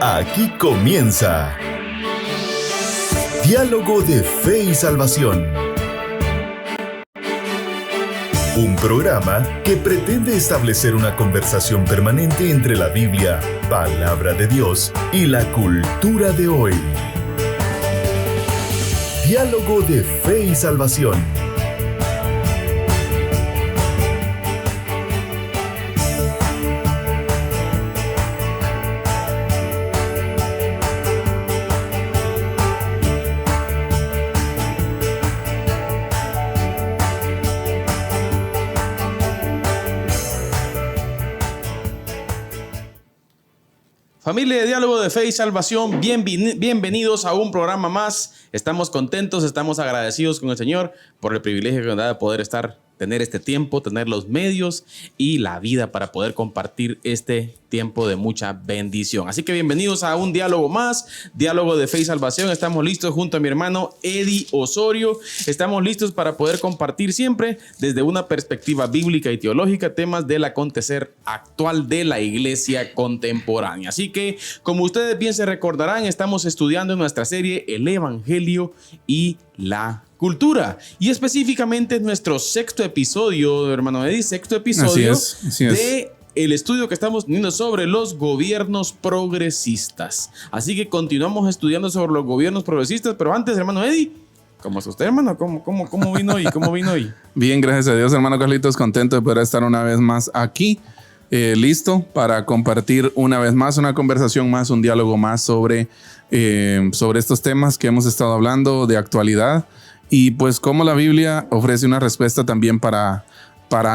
Aquí comienza Diálogo de Fe y Salvación. Un programa que pretende establecer una conversación permanente entre la Biblia, palabra de Dios, y la cultura de hoy. Diálogo de Fe y Salvación. Familia de Diálogo de Fe y Salvación, bienvenidos a un programa más. Estamos contentos, estamos agradecidos con el Señor por el privilegio que nos da de poder tener este tiempo, tener los medios y la vida para poder compartir este tiempo de mucha bendición. Así que bienvenidos a un diálogo más, Diálogo de Fe y Salvación. Estamos listos junto a mi hermano Eddie Osorio. Estamos listos para poder compartir siempre desde una perspectiva bíblica y teológica temas del acontecer actual de la iglesia contemporánea. Así que, como ustedes bien se recordarán, estamos estudiando en nuestra serie El Evangelio y la cultura, y específicamente nuestro sexto episodio, hermano Eddie, así es. De el estudio que estamos teniendo sobre los gobiernos progresistas. Así que continuamos estudiando sobre los gobiernos progresistas, pero antes, hermano Eddie, ¿cómo es usted, hermano? ¿Cómo vino hoy? ¿Cómo vino hoy? Bien, gracias a Dios, hermano Carlitos, contento de poder estar una vez más aquí, listo para compartir una vez más una conversación más, un diálogo más sobre estos temas que hemos estado hablando de actualidad. Y pues cómo la Biblia ofrece una respuesta también para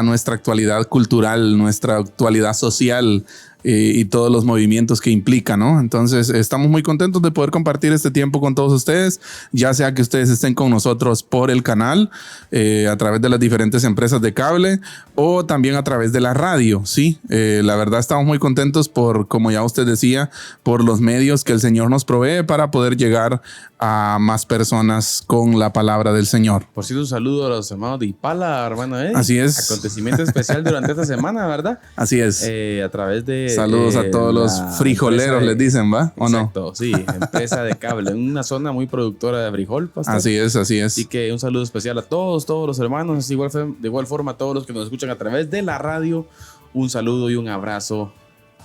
nuestra actualidad cultural, nuestra actualidad social y todos los movimientos que implica, ¿no? Entonces estamos muy contentos de poder compartir este tiempo con todos ustedes, ya sea que ustedes estén con nosotros por el canal, a través de las diferentes empresas de cable o también a través de la radio, ¿sí? La verdad estamos muy contentos por, como ya usted decía, por los medios que el Señor nos provee para poder llegar a más personas con la palabra del Señor. Por cierto, un saludo a los hermanos de Ipala, hermano Eddie. Así es. Acontecimiento especial durante esta semana, ¿verdad? Así es. A través de... Saludos a todos los frijoleros, les dicen, ¿va? ¿O exacto, no? Sí, empresa de cable, en una zona muy productora de frijol, pastor. Así es. Así que un saludo especial a todos los hermanos, de igual forma a todos los que nos escuchan a través de la radio. Un saludo y un abrazo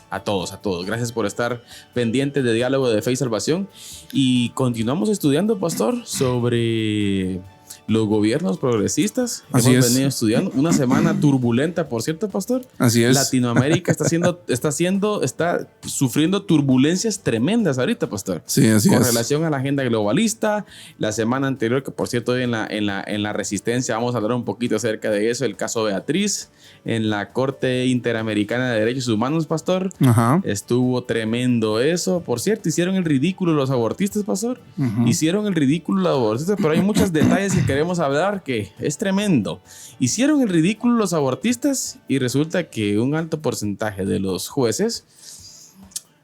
a todos. Gracias por estar pendientes de Diálogo de Fe y Salvación. Y continuamos estudiando, pastor, sobre los gofiernos progresistas. Hemos venido estudiando una semana turbulenta, por cierto, pastor. Así es. Latinoamérica está sufriendo turbulencias tremendas ahorita, pastor. Sí, así con es. Relación a la agenda globalista. La semana anterior, que por cierto hoy en la Resistencia vamos a hablar un poquito acerca de eso, el caso Beatriz en la Corte Interamericana de Derechos Humanos, pastor. Ajá. Estuvo tremendo eso. Por cierto, hicieron el ridículo los abortistas, pastor. Hicieron el ridículo los abortistas, pero hay muchos detalles que queremos hablar que es tremendo. Hicieron el ridículo los abortistas y resulta que un alto porcentaje de los jueces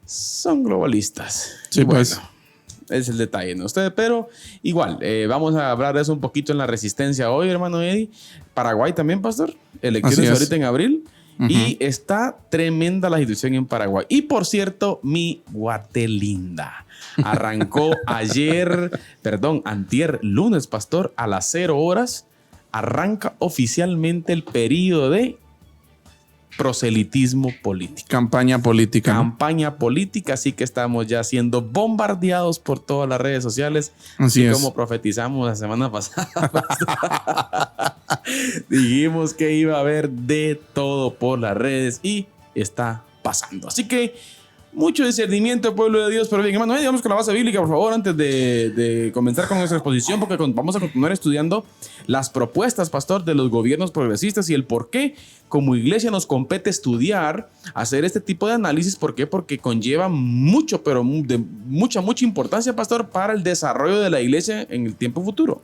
son globalistas. Sí, y bueno, pues. Es el detalle, ¿no? Pero igual, vamos a hablar de eso un poquito en la Resistencia hoy, hermano Eddie. Paraguay también, pastor. Elecciones ahorita en abril. Y está tremenda la situación en Paraguay. Y por cierto, mi Guatelinda arrancó antier lunes, pastor, a las 0 horas. Arranca oficialmente el periodo de proselitismo político. Campaña política. Campaña política, así que estamos ya siendo bombardeados por todas las redes sociales. Así es. Como profetizamos la semana pasada. Dijimos que iba a haber de todo por las redes y está pasando. Así que mucho discernimiento, pueblo de Dios. Pero bien, hermano, vamos con la base bíblica, por favor, antes de comenzar con nuestra exposición, porque vamos a continuar estudiando las propuestas, pastor, de los gobiernos progresistas y el por qué como iglesia nos compete estudiar, hacer este tipo de análisis. ¿Por qué? Porque conlleva mucho, pero de mucha importancia, pastor, para el desarrollo de la iglesia en el tiempo futuro.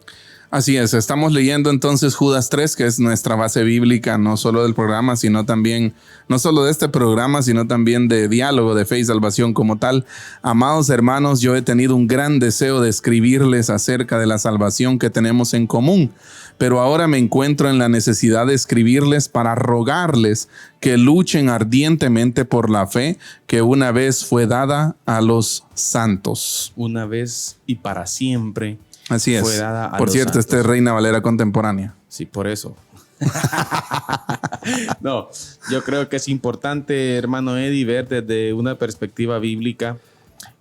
Así es, estamos leyendo entonces Judas 3, que es nuestra base bíblica, no solo del programa, sino también, no solo de este programa, sino también de Diálogo de Fe y Salvación como tal. Amados hermanos, yo he tenido un gran deseo de escribirles acerca de la salvación que tenemos en común, pero ahora me encuentro en la necesidad de escribirles para rogarles que luchen ardientemente por la fe que una vez fue dada a los santos. Una vez y para siempre. Así es. Fue dada a por los cierto, santos. esta es Reina Valera contemporánea. Sí, por eso. No, yo creo que es importante, hermano Eddie, ver desde una perspectiva bíblica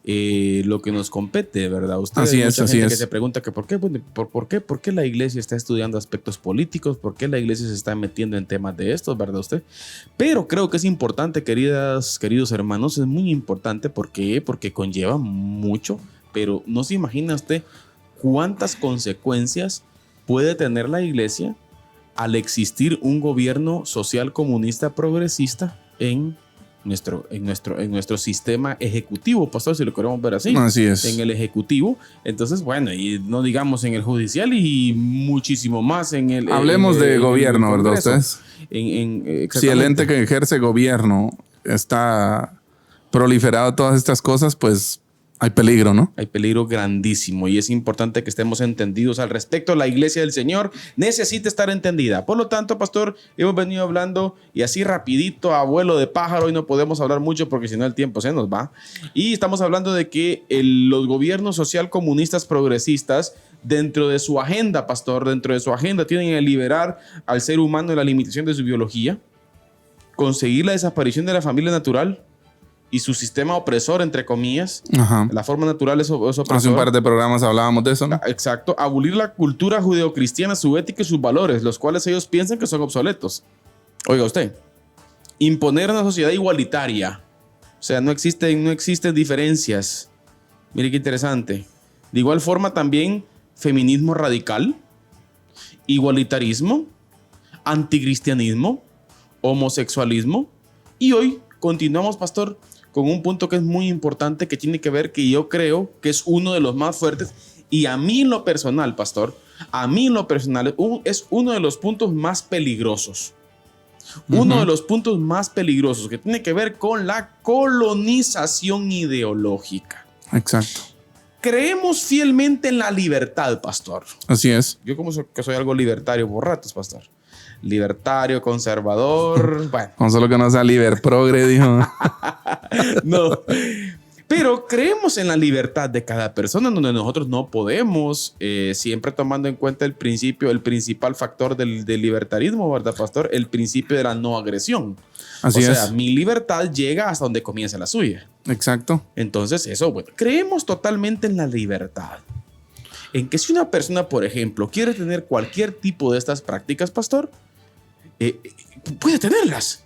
lo que nos compete, ¿verdad? Usted, así hay es, mucha así gente es. que se pregunta que ¿por qué la iglesia está estudiando aspectos políticos? ¿Por qué la iglesia se está metiendo en temas de estos, verdad usted? Pero creo que es importante, queridos hermanos, es muy importante. ¿Por qué? Porque conlleva mucho, pero no se imagina usted cuántas consecuencias puede tener la iglesia al existir un gobierno social comunista progresista en nuestro sistema ejecutivo, pastor, si lo queremos ver así. Así es. En el ejecutivo. Entonces, bueno, y no digamos en el judicial y muchísimo más en el... Hablemos de gobierno, ¿verdad ustedes? Si el ente que ejerce gobierno está proliferado todas estas cosas, pues hay peligro, ¿no? Hay peligro grandísimo y es importante que estemos entendidos al respecto. La iglesia del Señor necesita estar entendida. Por lo tanto, pastor, hemos venido hablando y así rapidito, a vuelo de pájaro, y no podemos hablar mucho porque si no el tiempo se nos va. Y estamos hablando de que los gobiernos social comunistas progresistas, dentro de su agenda, pastor, dentro de su agenda tienen que liberar al ser humano de la limitación de su biología, conseguir la desaparición de la familia natural y su sistema opresor, entre comillas. Ajá. La forma natural es opresor. Hace un par de programas hablábamos de eso, ¿no? Exacto. Abolir la cultura judeocristiana, su ética y sus valores, los cuales ellos piensan que son obsoletos. Oiga usted, imponer una sociedad igualitaria. O sea, no existen diferencias. Mire qué interesante. De igual forma también feminismo radical, igualitarismo, anticristianismo, homosexualismo. Y hoy continuamos, pastor, con un punto que es muy importante, que tiene que ver, que yo creo que es uno de los más fuertes, y a mí en lo personal, pastor, es uno de los puntos más peligrosos. Uno de los puntos más peligrosos, que tiene que ver con la colonización ideológica. Exacto. Creemos fielmente en la libertad, pastor. Así es. Yo como que soy algo libertario por ratos, pastor. Libertario, conservador, bueno. Con solo que no sea liber-progre, dijo. No. Pero creemos en la libertad de cada persona, donde nosotros no podemos, siempre tomando en cuenta el principal factor del libertarismo, ¿verdad, pastor? El principio de la no agresión. Así es. O sea, mi libertad llega hasta donde comienza la suya. Exacto. Entonces, eso, bueno, creemos totalmente en la libertad. En que si una persona, por ejemplo, quiere tener cualquier tipo de estas prácticas, pastor, puede tenerlas.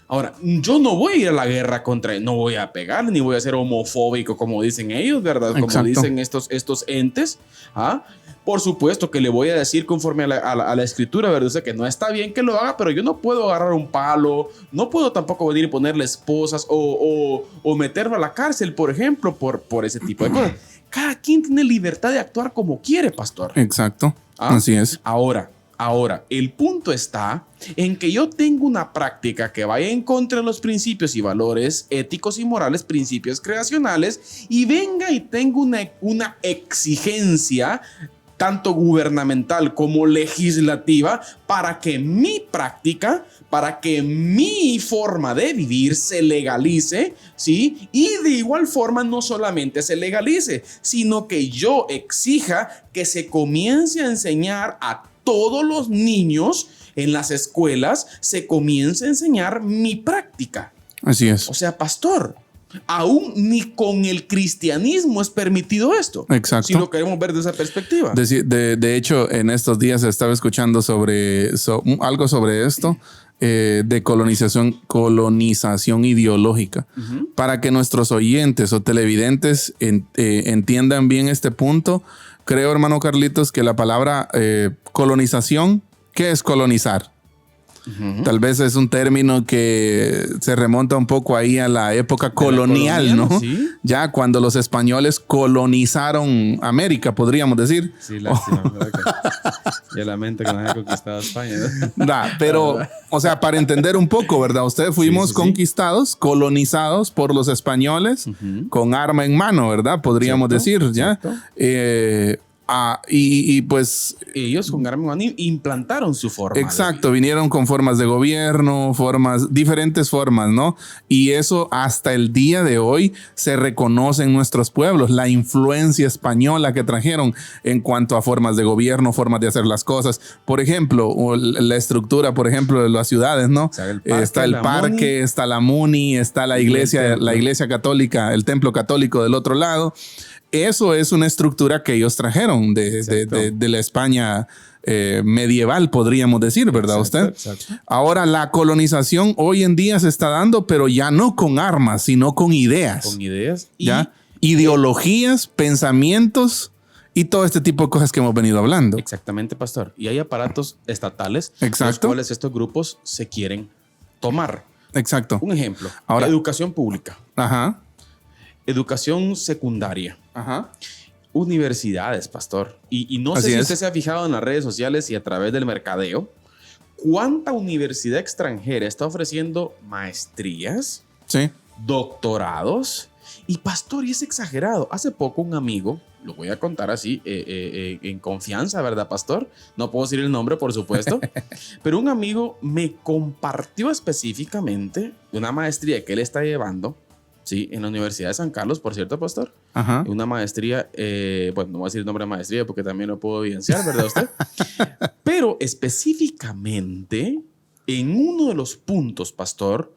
Ahora, yo no voy a ir a la guerra contra él, no voy a pegarle, ni voy a ser homofóbico, como dicen ellos, ¿verdad? Como Exacto. dicen estos entes. ¿Ah? Por supuesto que le voy a decir conforme a la escritura, ¿verdad? O sea, que no está bien que lo haga, pero yo no puedo agarrar un palo, no puedo tampoco venir y ponerle esposas o meterlo a la cárcel, por ejemplo, por ese tipo de cosas. Cada quien tiene libertad de actuar como quiere, pastor. Exacto. ¿Ah? Así es. Ahora, el punto está en que yo tengo una práctica que vaya en contra de los principios y valores éticos y morales, principios creacionales, y venga y tengo una exigencia tanto gubernamental como legislativa para que mi práctica, para que mi forma de vivir se legalice, ¿sí? Y de igual forma no solamente se legalice, sino que yo exija que se comience a enseñar a todos los niños en las escuelas, se comience a enseñar mi práctica. Así es. O sea, pastor, aún ni con el cristianismo es permitido esto. Exacto. Si lo queremos ver desde esa perspectiva. De hecho, en estos días estaba escuchando algo sobre esto, de colonización ideológica. Uh-huh. Para que nuestros oyentes o televidentes entiendan bien este punto, creo, hermano Carlitos, que la palabra colonización, ¿qué es colonizar? Tal vez es un término que se remonta un poco ahí a la época colonial, ¿no? ¿Sí? Ya cuando los españoles colonizaron América, podríamos decir. Sí, lástima. Ya la mente que nos ha conquistado España, ¿no? Pero, o sea, para entender un poco, ¿verdad? Ustedes fuimos conquistados, colonizados por los españoles con arma en mano, ¿verdad? Podríamos decir, ¿ya? Pues ellos con arma implantaron su forma. Exacto, vinieron con formas de gobierno, diferentes formas, ¿no? Y eso hasta el día de hoy se reconoce en nuestros pueblos, la influencia española que trajeron en cuanto a formas de gobierno, formas de hacer las cosas. Por ejemplo, la estructura, por ejemplo, de las ciudades, ¿no? O sea, está el parque, está la MUNI, está la iglesia católica, el templo católico del otro lado. Eso es una estructura que ellos trajeron de la España medieval, podríamos decir, ¿verdad? Exacto. Ahora, la colonización hoy en día se está dando, pero ya no con armas, sino con ideas. Con ideas. ¿Ya? Ideologías, pensamientos y todo este tipo de cosas que hemos venido hablando. Exactamente, pastor. Y hay aparatos estatales los cuales estos grupos se quieren tomar. Exacto. Un ejemplo. Ahora, educación pública. Ajá. Educación secundaria. Ajá. Universidades, pastor. Y no sé si usted se ha fijado en las redes sociales y a través del mercadeo, ¿cuánta universidad extranjera está ofreciendo maestrías? Sí. Doctorados. Y pastor, y es exagerado. Hace poco un amigo, lo voy a contar así, en confianza, ¿verdad, pastor? No puedo decir el nombre, por supuesto. Pero un amigo me compartió específicamente una maestría que él está llevando. Sí, en la Universidad de San Carlos, por cierto, pastor. Ajá. Una maestría, bueno, no voy a decir el nombre de maestría porque también lo puedo evidenciar, ¿verdad usted? Pero específicamente en uno de los puntos, pastor,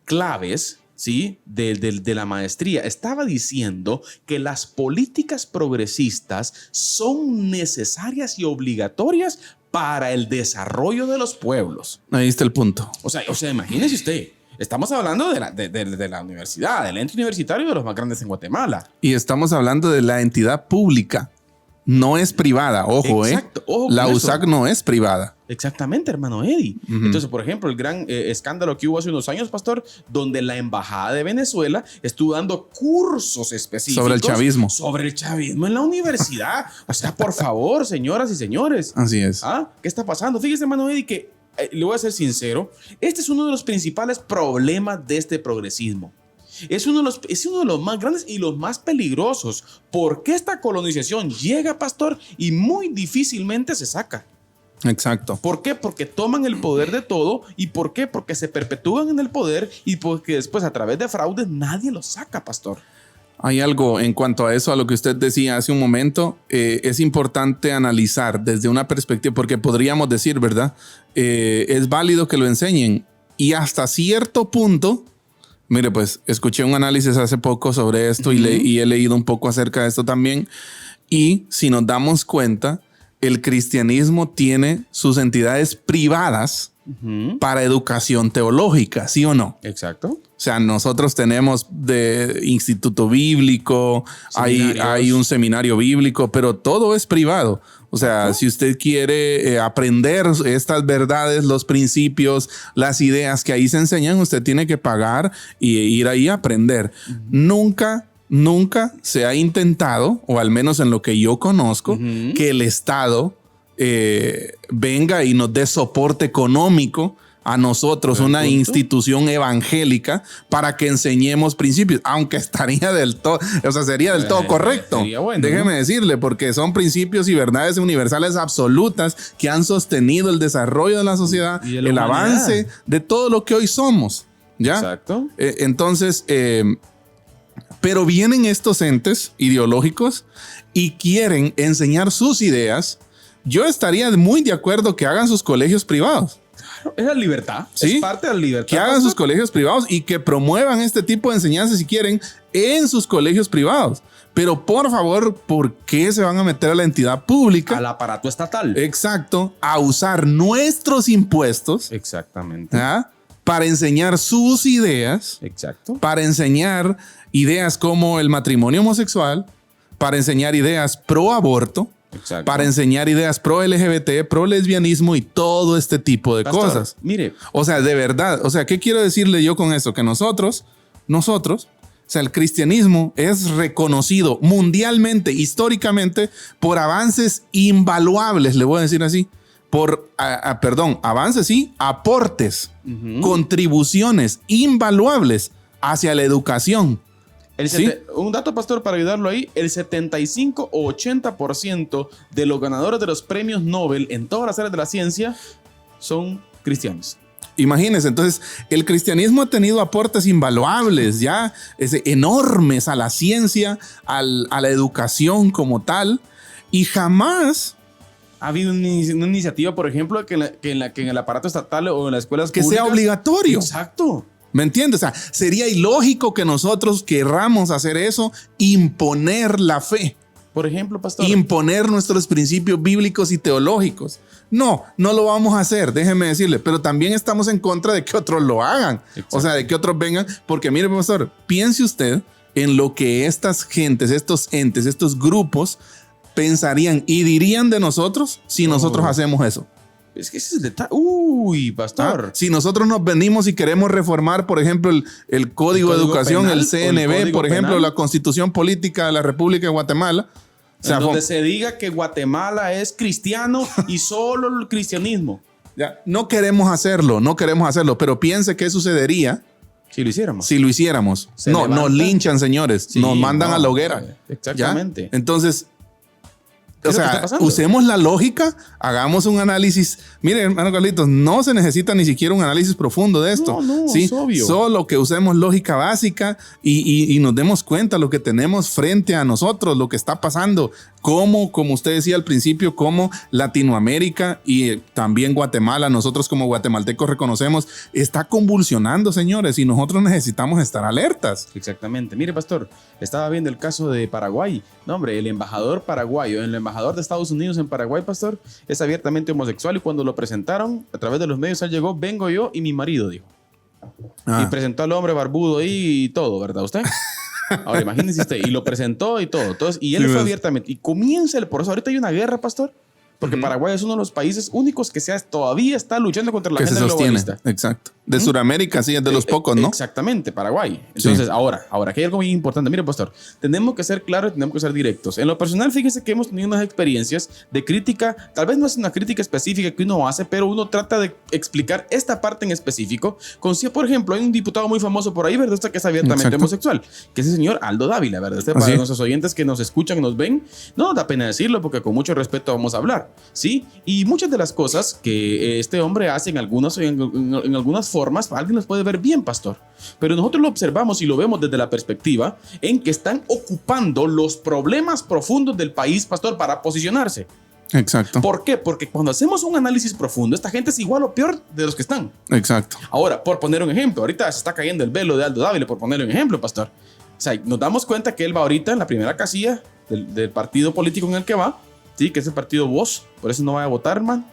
claves, ¿sí? de la maestría, estaba diciendo que las políticas progresistas son necesarias y obligatorias para el desarrollo de los pueblos. Ahí está el punto. O sea, imagínese usted. Estamos hablando de la universidad, del ente universitario de los más grandes en Guatemala. Y estamos hablando de la entidad pública. No es privada, ojo, Exacto, ojo la USAC no es privada. Exactamente, hermano Eddie. Entonces, por ejemplo, el gran escándalo que hubo hace unos años, pastor, donde la Embajada de Venezuela estuvo dando cursos específicos sobre el chavismo. Sobre el chavismo en la universidad. O sea, por favor, señoras y señores. Así es. ¿Qué está pasando? Fíjese, hermano Eddie, que le voy a ser sincero, este es uno de los principales problemas de este progresismo. Es uno de los más grandes y los más peligrosos. Porque esta colonización llega, pastor, y muy difícilmente se saca. Exacto. ¿Por qué? Porque toman el poder de todo. ¿Y por qué? Porque se perpetúan en el poder y porque después a través de fraudes nadie los saca, pastor. Hay algo en cuanto a eso, a lo que usted decía hace un momento, es importante analizar desde una perspectiva, porque podríamos decir, ¿verdad? Es válido que lo enseñen y hasta cierto punto, mire, pues escuché un análisis hace poco sobre esto y he leído un poco acerca de esto también. Y si nos damos cuenta, el cristianismo tiene sus entidades privadas para educación teológica, ¿sí o no? Exacto. O sea, nosotros tenemos de instituto bíblico, hay un seminario bíblico, pero todo es privado. O sea, si usted quiere aprender estas verdades, los principios, las ideas que ahí se enseñan, usted tiene que pagar y ir ahí a aprender. Nunca se ha intentado, o al menos en lo que yo conozco, que el Estado venga y nos dé soporte económico a nosotros, una institución evangélica, para que enseñemos principios, aunque estaría del todo, o sea, sería del todo correcto. Bueno, déjeme decirle, porque son principios y verdades universales absolutas que han sostenido el desarrollo de la sociedad, el avance de todo lo que hoy somos. ¿Ya? Exacto. Entonces, pero vienen estos entes ideológicos y quieren enseñar sus ideas. Yo estaría muy de acuerdo que hagan sus colegios privados. Es la libertad. ¿Sí? Es parte de la libertad. Que hagan sus colegios privados y que promuevan este tipo de enseñanzas si quieren en sus colegios privados. Pero por favor, ¿por qué se van a meter a la entidad pública? Al aparato estatal. Exacto. A usar nuestros impuestos. Exactamente. Para enseñar sus ideas. Exacto. Para enseñar ideas como el matrimonio homosexual. Para enseñar ideas pro aborto. Exacto. para enseñar ideas pro LGBT, pro lesbianismo y todo este tipo de Pastor, cosas. Mire, O sea, de verdad, o sea, ¿qué quiero decirle yo con esto? Que nosotros, o sea, el cristianismo es reconocido mundialmente, históricamente, por avances invaluables, le voy a decir así. Avances sí, aportes, contribuciones invaluables hacia la educación. Un dato, pastor, para ayudarlo ahí, el 75 o 80% de los ganadores de los premios Nobel en todas las áreas de la ciencia son cristianos. Imagínense, entonces el cristianismo ha tenido aportes invaluables, ya enormes a la ciencia, a la educación como tal, y jamás ha habido una iniciativa, por ejemplo, que en el aparato estatal o en las escuelas que públicas sea obligatorio. Exacto. ¿Me entiendes? O sea, sería ilógico que nosotros querramos hacer eso, imponer la fe, Por ejemplo, pastor. imponer nuestros principios bíblicos y teológicos. No lo vamos a hacer, déjeme decirle, pero también estamos en contra de que otros lo hagan. Exacto. O sea, de que otros vengan, porque mire, pastor, piense usted en lo que estas gentes, estos entes, estos grupos pensarían y dirían de nosotros si nosotros hacemos eso. Es que ese es el detalle. Uy, pastor. Si nosotros nos venimos y queremos reformar, por ejemplo, el Código de Educación, Penal, el CNB, por ejemplo, penal, la Constitución Política de la República de Guatemala. O sea, en donde se diga que Guatemala es cristiano y solo el cristianismo. ya, no queremos hacerlo, pero piense qué sucedería Si lo hiciéramos. si lo hiciéramos. Se Nos levanta. linchan, señores. Sí, nos mandan no, a la hoguera. exactamente. ¿Ya? Entonces, ¿Qué o es lo que sea, está pasando? usemos la lógica, hagamos un análisis. Miren, hermano Carlitos, no se necesita ni siquiera un análisis profundo de esto. No, ¿sí? es obvio. Solo que usemos lógica básica y nos demos cuenta lo que tenemos frente a nosotros, lo que está pasando. Como usted decía al principio, como Latinoamérica y también Guatemala, nosotros como guatemaltecos reconocemos, está convulsionando, señores, y nosotros necesitamos estar alertas. Exactamente. Mire, pastor, estaba viendo el caso de Paraguay. No, hombre, el embajador paraguayo, el embajador de Estados Unidos en Paraguay, pastor, es abiertamente homosexual y cuando lo presentaron a través de los medios, él llegó, vengo yo y mi marido, dijo. Y presentó al hombre barbudo ahí y todo, ¿verdad usted? Ahora imagínese usted, y lo presentó y todo. Entonces, y él fue abiertamente. Y comienza el proceso. Ahorita hay una guerra, pastor, porque Paraguay es uno de los países únicos que todavía está luchando contra la Que se agenda sostiene. globalista. Exacto. De Sudamérica, sí, es de los pocos, ¿no? Exactamente, Paraguay. Entonces, ahora, aquí hay algo muy importante. Mire, pastor, tenemos que ser claros y tenemos que ser directos. En lo personal, fíjese que hemos tenido unas experiencias de crítica. Tal vez no es una crítica específica que uno hace, pero uno trata de explicar esta parte en específico. Por ejemplo, hay un diputado muy famoso por ahí, ¿verdad? Que es abiertamente homosexual, que es el señor Aldo Dávila, ¿verdad? Para nuestros oyentes que nos escuchan, nos ven, no da pena decirlo porque con mucho respeto vamos a hablar, ¿sí? Y muchas de las cosas que este hombre hace en algunas formas, alguien las puede ver bien, pastor. Pero nosotros lo observamos y lo vemos desde la perspectiva en que están ocupando los problemas profundos del país, pastor, para posicionarse. Exacto. ¿Por qué? Porque cuando hacemos un análisis profundo, esta gente es igual o peor de los que están. Exacto. Ahora, por poner un ejemplo, ahorita se está cayendo el velo de Aldo Dávila, por poner un ejemplo, pastor. O sea, nos damos cuenta que él va ahorita en la primera casilla del partido político en el que va, ¿sí? Que es el partido Voz. Por eso no vaya a votar, man.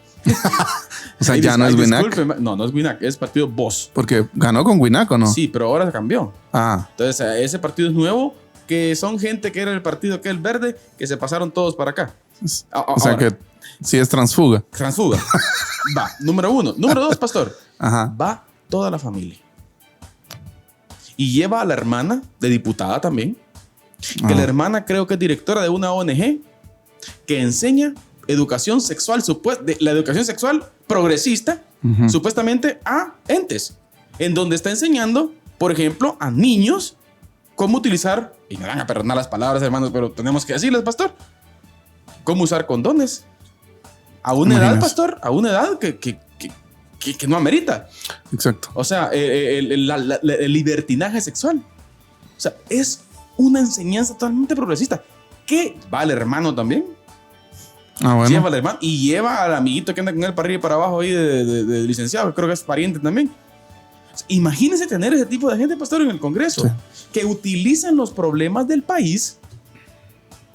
O sea, ya no es Winac. No es Winac, es partido Voz. Porque ganó con Winac, ¿o no? Sí, pero ahora cambió. Entonces, ese partido es nuevo, que son gente que era el partido que es el verde, que se pasaron todos para acá. O sea que sí es transfuga. Transfuga. Va, número 1. Número 2, pastor. Ajá. Va toda la familia. Y lleva a la hermana de diputada también. Que la hermana creo que es directora de una ONG que enseña educación sexual, la educación sexual progresista, supuestamente a entes, en donde está enseñando, por ejemplo, a niños cómo utilizar, y me van a perdonar las palabras, hermanos, pero tenemos que decirles, pastor, cómo usar condones. A una edad, pastor, a una edad que no amerita. Exacto. O sea, el libertinaje sexual. O sea, es una enseñanza totalmente progresista. ¿Qué va el hermano también? Bueno. Lleva al hermano y lleva al amiguito que anda con él para arriba y para abajo ahí de licenciado. Creo que es pariente también. Imagínense tener ese tipo de gente, pastor, en el Congreso, que utilizan los problemas del país.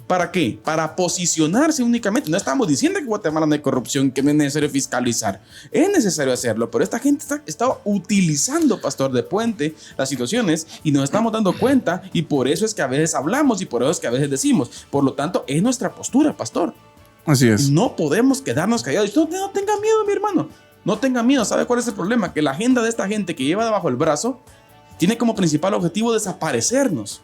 ¿Para qué? Para posicionarse únicamente. No estamos diciendo que en Guatemala no hay corrupción, que no es necesario fiscalizar. Es necesario hacerlo, pero esta gente está utilizando, pastor, de puente las situaciones y nos estamos dando cuenta, y por eso es que a veces hablamos y por eso es que a veces decimos. Por lo tanto, es nuestra postura, pastor. Así es. No podemos quedarnos callados. No tenga miedo, mi hermano. No tenga miedo. ¿Sabe cuál es el problema? Que la agenda de esta gente que lleva debajo el brazo tiene como principal objetivo desaparecernos.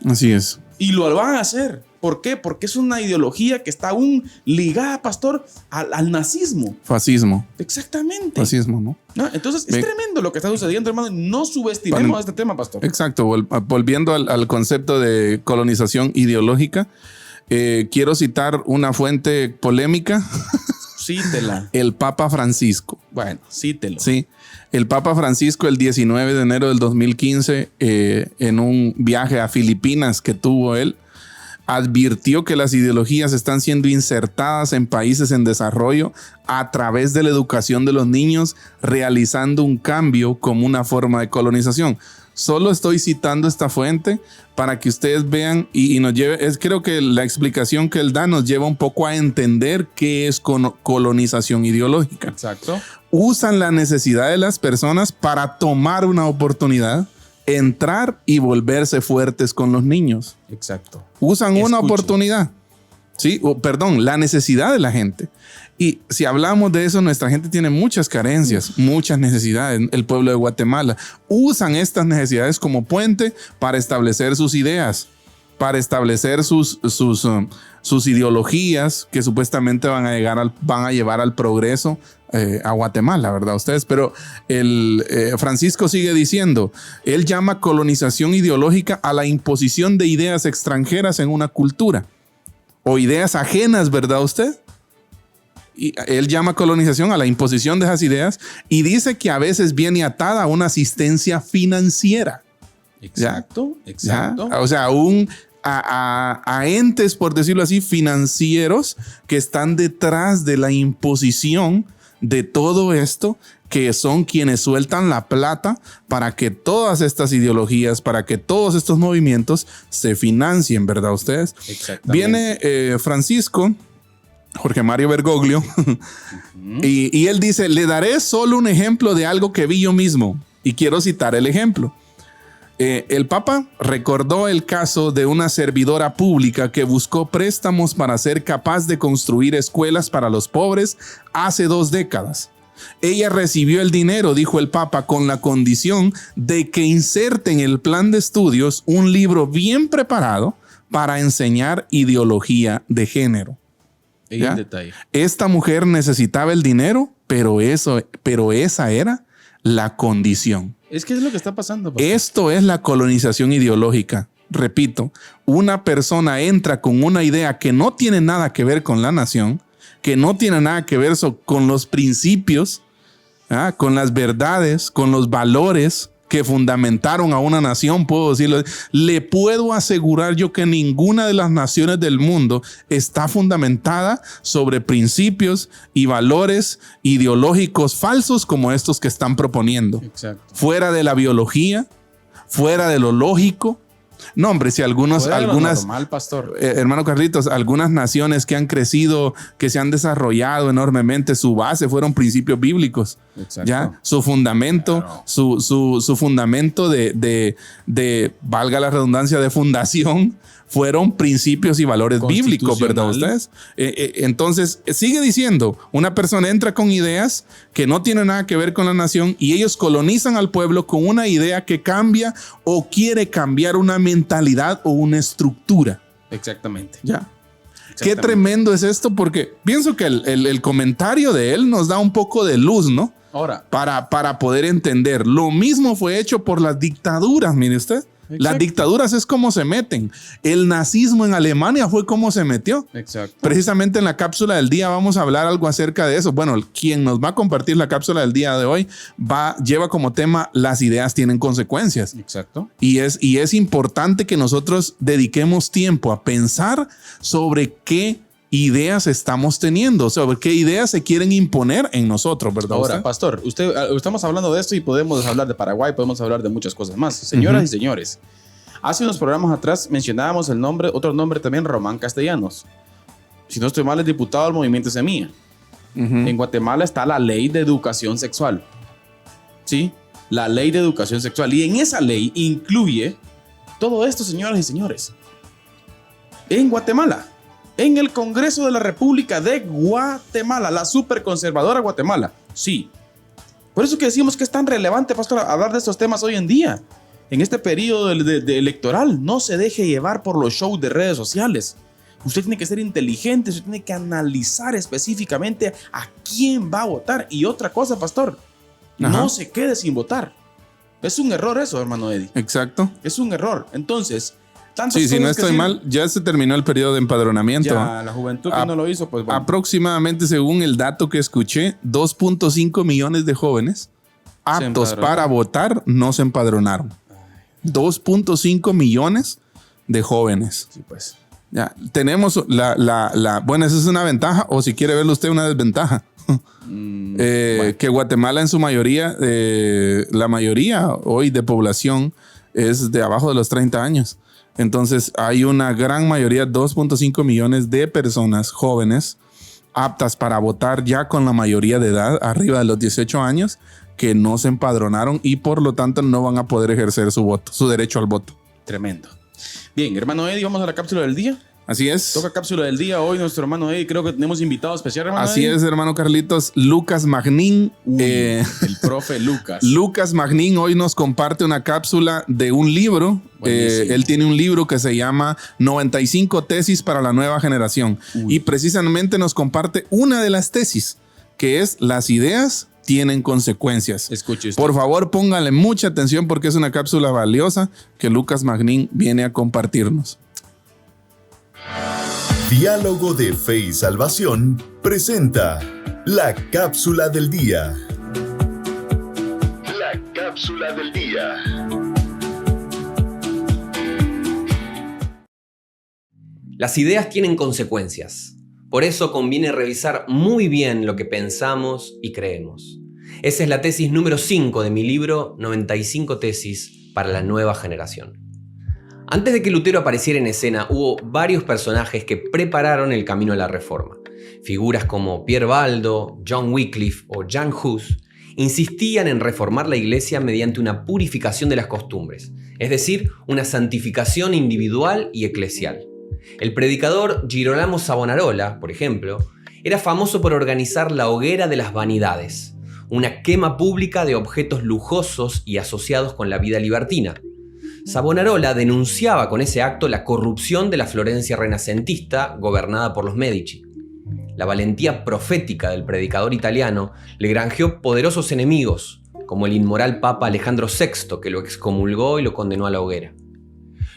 Así es. Y lo van a hacer. ¿Por qué? Porque es una ideología que está aún ligada, pastor, al nazismo. Fascismo. Exactamente. Fascismo, ¿no? ¿No? Entonces, es tremendo lo que está sucediendo, hermano. No subestimemos este tema, pastor. Exacto. Volviendo al concepto de colonización ideológica, quiero citar una fuente polémica. Cítela. El Papa Francisco. Bueno, cítelo. Sí. El Papa Francisco, el 19 de enero del 2015, en un viaje a Filipinas que tuvo él, advirtió que las ideologías están siendo insertadas en países en desarrollo a través de la educación de los niños, realizando un cambio como una forma de colonización. Solo estoy citando esta fuente para que ustedes vean y nos lleve. Creo que la explicación que él da nos lleva un poco a entender qué es colonización ideológica. Exacto. Usan la necesidad de las personas para tomar una oportunidad, entrar y volverse fuertes con los niños. Exacto. Usan una oportunidad. Sí, la necesidad de la gente. Y si hablamos de eso, nuestra gente tiene muchas carencias, muchas necesidades. El pueblo de Guatemala usan estas necesidades como puente para establecer sus ideas, para establecer sus ideologías que supuestamente van a llevar al progreso a Guatemala, ¿verdad? Ustedes, pero Francisco sigue diciendo, él llama colonización ideológica a la imposición de ideas extranjeras en una cultura o ideas ajenas, ¿verdad usted? Y él llama colonización a la imposición de esas ideas y dice que a veces viene atada a una asistencia financiera. Exacto, ¿Ya? exacto. ¿Ya? O sea, a entes, por decirlo así, financieros que están detrás de la imposición de todo esto, que son quienes sueltan la plata para que todas estas ideologías, para que todos estos movimientos se financien, ¿verdad ustedes? Exactamente. Viene Francisco, Jorge Mario Bergoglio, y él dice, le daré solo un ejemplo de algo que vi yo mismo, y quiero citar el ejemplo. El Papa recordó el caso de una servidora pública que buscó préstamos para ser capaz de construir escuelas para los pobres hace 2 décadas. Ella recibió el dinero, dijo el Papa, con la condición de que inserte en el plan de estudios un libro bien preparado para enseñar ideología de género. ¿Ya? Detalle. Esta mujer necesitaba el dinero, pero esa era la condición. Es que es lo que está pasando, pastor. Esto es la colonización ideológica. Repito, una persona entra con una idea que no tiene nada que ver con la nación, que no tiene nada que ver con los principios, con las verdades, con los valores que fundamentaron a una nación, puedo decirlo. Le puedo asegurar yo que ninguna de las naciones del mundo está fundamentada sobre principios y valores ideológicos falsos como estos que están proponiendo. Exacto. Fuera de la biología, fuera de lo lógico. No, hombre, si algunas, normal, pastor. Hermano Carlitos, algunas naciones que han crecido, que se han desarrollado enormemente, su base fueron principios bíblicos. Exacto. ¿Ya? Su fundamento, claro. su fundamento de, valga la redundancia, de fundación, fueron principios y valores bíblicos, ¿verdad ustedes? Entonces, sigue diciendo, una persona entra con ideas que no tienen nada que ver con la nación y ellos colonizan al pueblo con una idea que cambia o quiere cambiar una mentalidad o una estructura. Exactamente. ¿Ya? Qué tremendo es esto, porque pienso que el comentario de él nos da un poco de luz, ¿no? Ahora, para poder entender. Lo mismo fue hecho por las dictaduras, mire usted. Exacto. Las dictaduras es como se meten. El nazismo en Alemania fue como se metió. Exacto. Precisamente en la cápsula del día vamos a hablar algo acerca de eso. Bueno, quien nos va a compartir la cápsula del día de hoy lleva como tema las ideas tienen consecuencias. Exacto. Y es importante que nosotros dediquemos tiempo a pensar sobre qué ideas estamos teniendo, sobre qué ideas se quieren imponer en nosotros, ¿verdad? Ahora, pastor, estamos hablando de esto y podemos hablar de Paraguay, podemos hablar de muchas cosas más. Señoras y señores, hace unos programas atrás mencionábamos otro nombre también, Román Castellanos. Si no estoy mal, es diputado del Movimiento Semilla. En Guatemala está la ley de educación sexual. ¿Sí? La ley de educación sexual. Y en esa ley incluye todo esto, señoras y señores. En Guatemala. en el Congreso de la República de Guatemala, la superconservadora Guatemala. Sí. Por eso que decimos que es tan relevante, pastor, hablar de estos temas hoy en día. En este periodo de electoral, no se deje llevar por los shows de redes sociales. Usted tiene que ser inteligente, usted tiene que analizar específicamente a quién va a votar. Y otra cosa, pastor, no se quede sin votar. Es un error eso, hermano Eddie. Exacto. Es un error. Entonces, sí, si no estoy mal, ya se terminó el periodo de empadronamiento. Ya, la juventud que no lo hizo, pues bueno. Aproximadamente, según el dato que escuché, 2.5 millones de jóvenes aptos para votar no se empadronaron. 2.5 millones de jóvenes. Sí, pues. Ya, tenemos bueno, esa es una ventaja, o si quiere verlo usted, una desventaja. Bueno. Que Guatemala en su mayoría, la mayoría hoy de población es de abajo de los 30 años. Entonces hay una gran mayoría, 2.5 millones de personas jóvenes aptas para votar ya con la mayoría de edad, arriba de los 18 años, que no se empadronaron y por lo tanto no van a poder ejercer su voto, su derecho al voto. Tremendo. Bien, hermano Eddie, vamos a la cápsula del día. Así es. Toca cápsula del día hoy nuestro hermano Eddie. Creo que tenemos invitado especial, hermano Así Eddie. es, hermano Carlitos. Lucas Magnin. El profe Lucas. Lucas Magnin hoy nos comparte una cápsula de un libro. Él tiene un libro que se llama 95 tesis para la nueva generación. Y precisamente nos comparte una de las tesis, que es: las ideas tienen consecuencias. Escuche usted. Por favor, póngale mucha atención porque es una cápsula valiosa que Lucas Magnin viene a compartirnos. Diálogo de Fe y Salvación presenta la cápsula del día. La cápsula del día. Las ideas tienen consecuencias. Por eso conviene revisar muy bien lo que pensamos y creemos. Esa es la tesis número 5 de mi libro 95 tesis para la nueva generación. Antes de que Lutero apareciera en escena, hubo varios personajes que prepararon el camino a la reforma. Figuras como Pierre Baldo, John Wycliffe o Jan Hus insistían en reformar la iglesia mediante una purificación de las costumbres, es decir, una santificación individual y eclesial. El predicador Girolamo Savonarola, por ejemplo, era famoso por organizar la hoguera de las vanidades, una quema pública de objetos lujosos y asociados con la vida libertina. Savonarola denunciaba con ese acto la corrupción de la Florencia renacentista gobernada por los Medici. La valentía profética del predicador italiano le granjeó poderosos enemigos, como el inmoral Papa Alejandro VI, que lo excomulgó y lo condenó a la hoguera.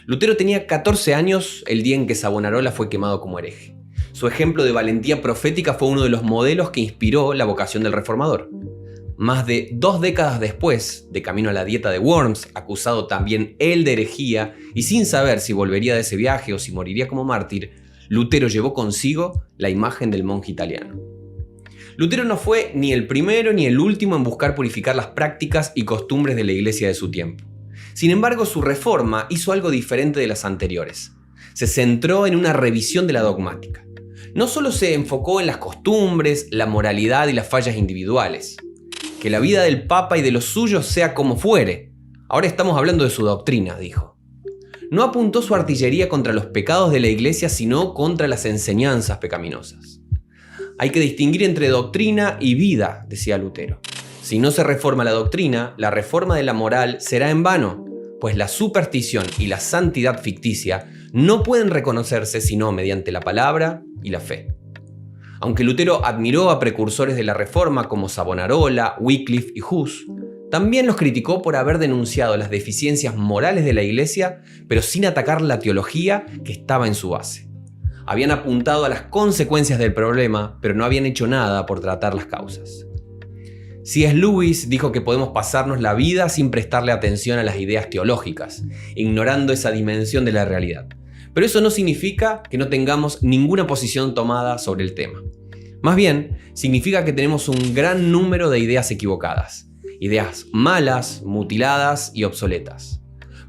Lutero tenía 14 años el día en que Savonarola fue quemado como hereje. Su ejemplo de valentía profética fue uno de los modelos que inspiró la vocación del reformador. Más de 2 décadas después, de camino a la dieta de Worms, acusado también él de herejía y sin saber si volvería de ese viaje o si moriría como mártir, Lutero llevó consigo la imagen del monje italiano. Lutero no fue ni el primero ni el último en buscar purificar las prácticas y costumbres de la iglesia de su tiempo. Sin embargo, su reforma hizo algo diferente de las anteriores. Se centró en una revisión de la dogmática. No solo se enfocó en las costumbres, la moralidad y las fallas individuales. Que la vida del Papa y de los suyos sea como fuere. Ahora estamos hablando de su doctrina, dijo. No apuntó su artillería contra los pecados de la iglesia, sino contra las enseñanzas pecaminosas. Hay que distinguir entre doctrina y vida, decía Lutero. Si no se reforma la doctrina, la reforma de la moral será en vano, pues la superstición y la santidad ficticia no pueden reconocerse sino mediante la palabra y la fe. Aunque Lutero admiró a precursores de la Reforma como Savonarola, Wycliffe y Hus, también los criticó por haber denunciado las deficiencias morales de la Iglesia, pero sin atacar la teología que estaba en su base. Habían apuntado a las consecuencias del problema, pero no habían hecho nada por tratar las causas. C.S. Lewis dijo que podemos pasarnos la vida sin prestarle atención a las ideas teológicas, ignorando esa dimensión de la realidad. Pero eso no significa que no tengamos ninguna posición tomada sobre el tema. Más bien, significa que tenemos un gran número de ideas equivocadas, ideas malas, mutiladas y obsoletas.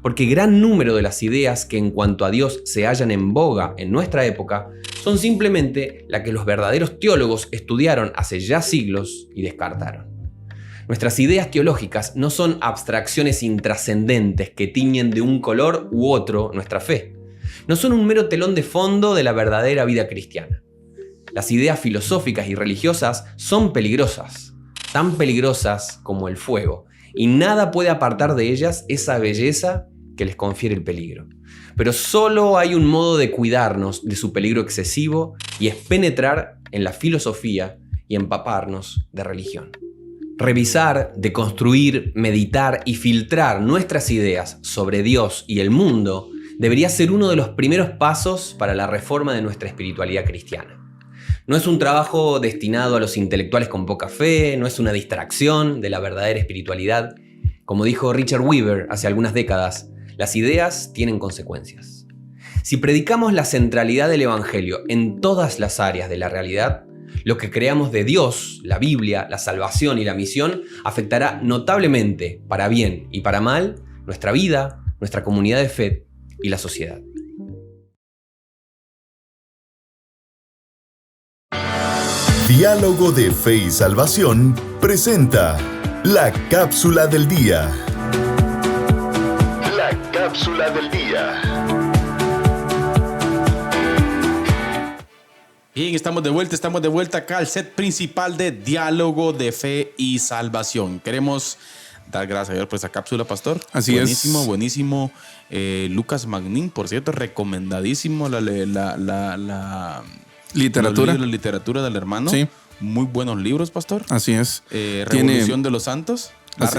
Porque gran número de las ideas que en cuanto a Dios se hallan en boga en nuestra época son simplemente las que los verdaderos teólogos estudiaron hace ya siglos y descartaron. Nuestras ideas teológicas no son abstracciones intrascendentes que tiñen de un color u otro nuestra fe. no son un mero telón de fondo de la verdadera vida cristiana. Las ideas filosóficas y religiosas son peligrosas, tan peligrosas como el fuego, y nada puede apartar de ellas esa belleza que les confiere el peligro. Pero solo hay un modo de cuidarnos de su peligro excesivo, y es penetrar en la filosofía y empaparnos de religión. Revisar, deconstruir, meditar y filtrar nuestras ideas sobre Dios y el mundo debería ser uno de los primeros pasos para la reforma de nuestra espiritualidad cristiana. No es un trabajo destinado a los intelectuales con poca fe, no es una distracción de la verdadera espiritualidad. Como dijo Richard Weaver hace algunas décadas, las ideas tienen consecuencias. Si predicamos la centralidad del Evangelio en todas las áreas de la realidad, lo que creamos de Dios, la Biblia, la salvación y la misión afectará notablemente, para bien y para mal, nuestra vida, nuestra comunidad de fe y la sociedad. Diálogo de Fe y Salvación presenta la cápsula del día. La cápsula del día. Bien, estamos de vuelta acá al set principal de Diálogo de Fe y Salvación. Queremos dar gracias a Dios por esa cápsula, pastor. Así buenísimo, es. Buenísimo. Lucas Magnin, por cierto, recomendadísimo la Literatura. La literatura del hermano. Sí. Muy buenos libros, pastor. Así es. Revolución de los Santos. La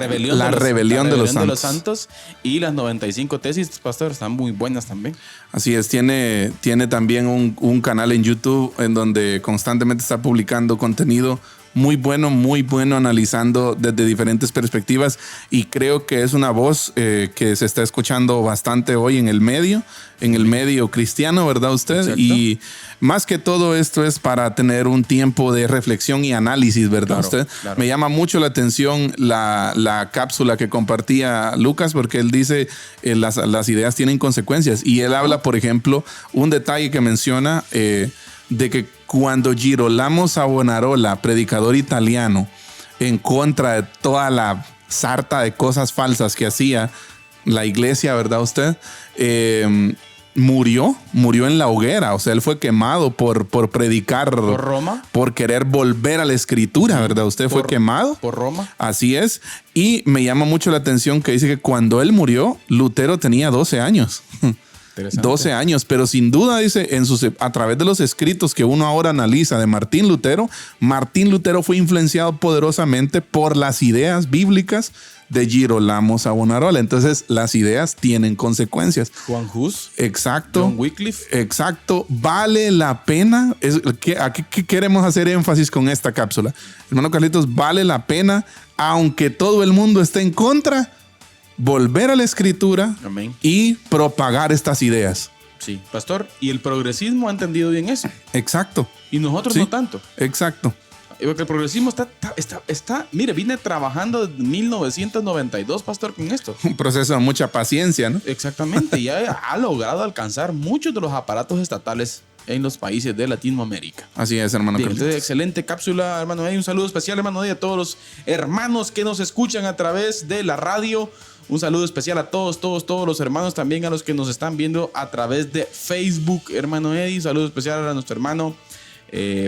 rebelión de los santos. Y las 95 tesis, pastor, están muy buenas también. Así es, tiene también un canal en YouTube en donde constantemente está publicando contenido muy bueno, analizando desde diferentes perspectivas, y creo que es una voz que se está escuchando bastante hoy en el medio cristiano, ¿verdad usted? Exacto. Y más que todo esto es para tener un tiempo de reflexión y análisis, ¿verdad usted? Claro. Me llama mucho la atención la cápsula que compartía Lucas, porque él dice las ideas tienen consecuencias, y él habla, por ejemplo, un detalle que menciona de que cuando Girolamo Savonarola, predicador italiano, en contra de toda la sarta de cosas falsas que hacía la iglesia, ¿verdad usted? Murió en la hoguera. O sea, él fue quemado por predicar. ¿Por Roma? Por querer volver a la escritura, ¿verdad? Usted fue quemado. ¿Por Roma? Así es. Y me llama mucho la atención que dice que cuando él murió, Lutero tenía 12 años. 12 años, pero sin duda dice a través de los escritos que uno ahora analiza de Martín Lutero fue influenciado poderosamente por las ideas bíblicas de Girolamo Savonarola. Entonces las ideas tienen consecuencias. Juan Hus. Exacto. John Wycliffe. Exacto. Vale la pena. ¿A qué queremos hacer énfasis con esta cápsula? Hermano Carlitos, vale la pena, aunque todo el mundo esté en contra, volver a la escritura. Amén. Y propagar estas ideas. Sí, pastor. Y el progresismo ha entendido bien eso. Exacto. Y nosotros sí, no tanto. Exacto. Porque el progresismo mire, vine trabajando desde 1992, pastor, con esto. Un proceso de mucha paciencia, ¿no? Exactamente. Ya ha logrado alcanzar muchos de los aparatos estatales en los países de Latinoamérica. Así es, hermano. Bien, entonces, excelente cápsula, hermano Eddie. Un saludo especial, hermano Eddie, a todos los hermanos que nos escuchan a través de la radio. Un saludo especial a todos los hermanos, también a los que nos están viendo a través de Facebook, hermano Eddie. Un saludo especial a nuestro hermano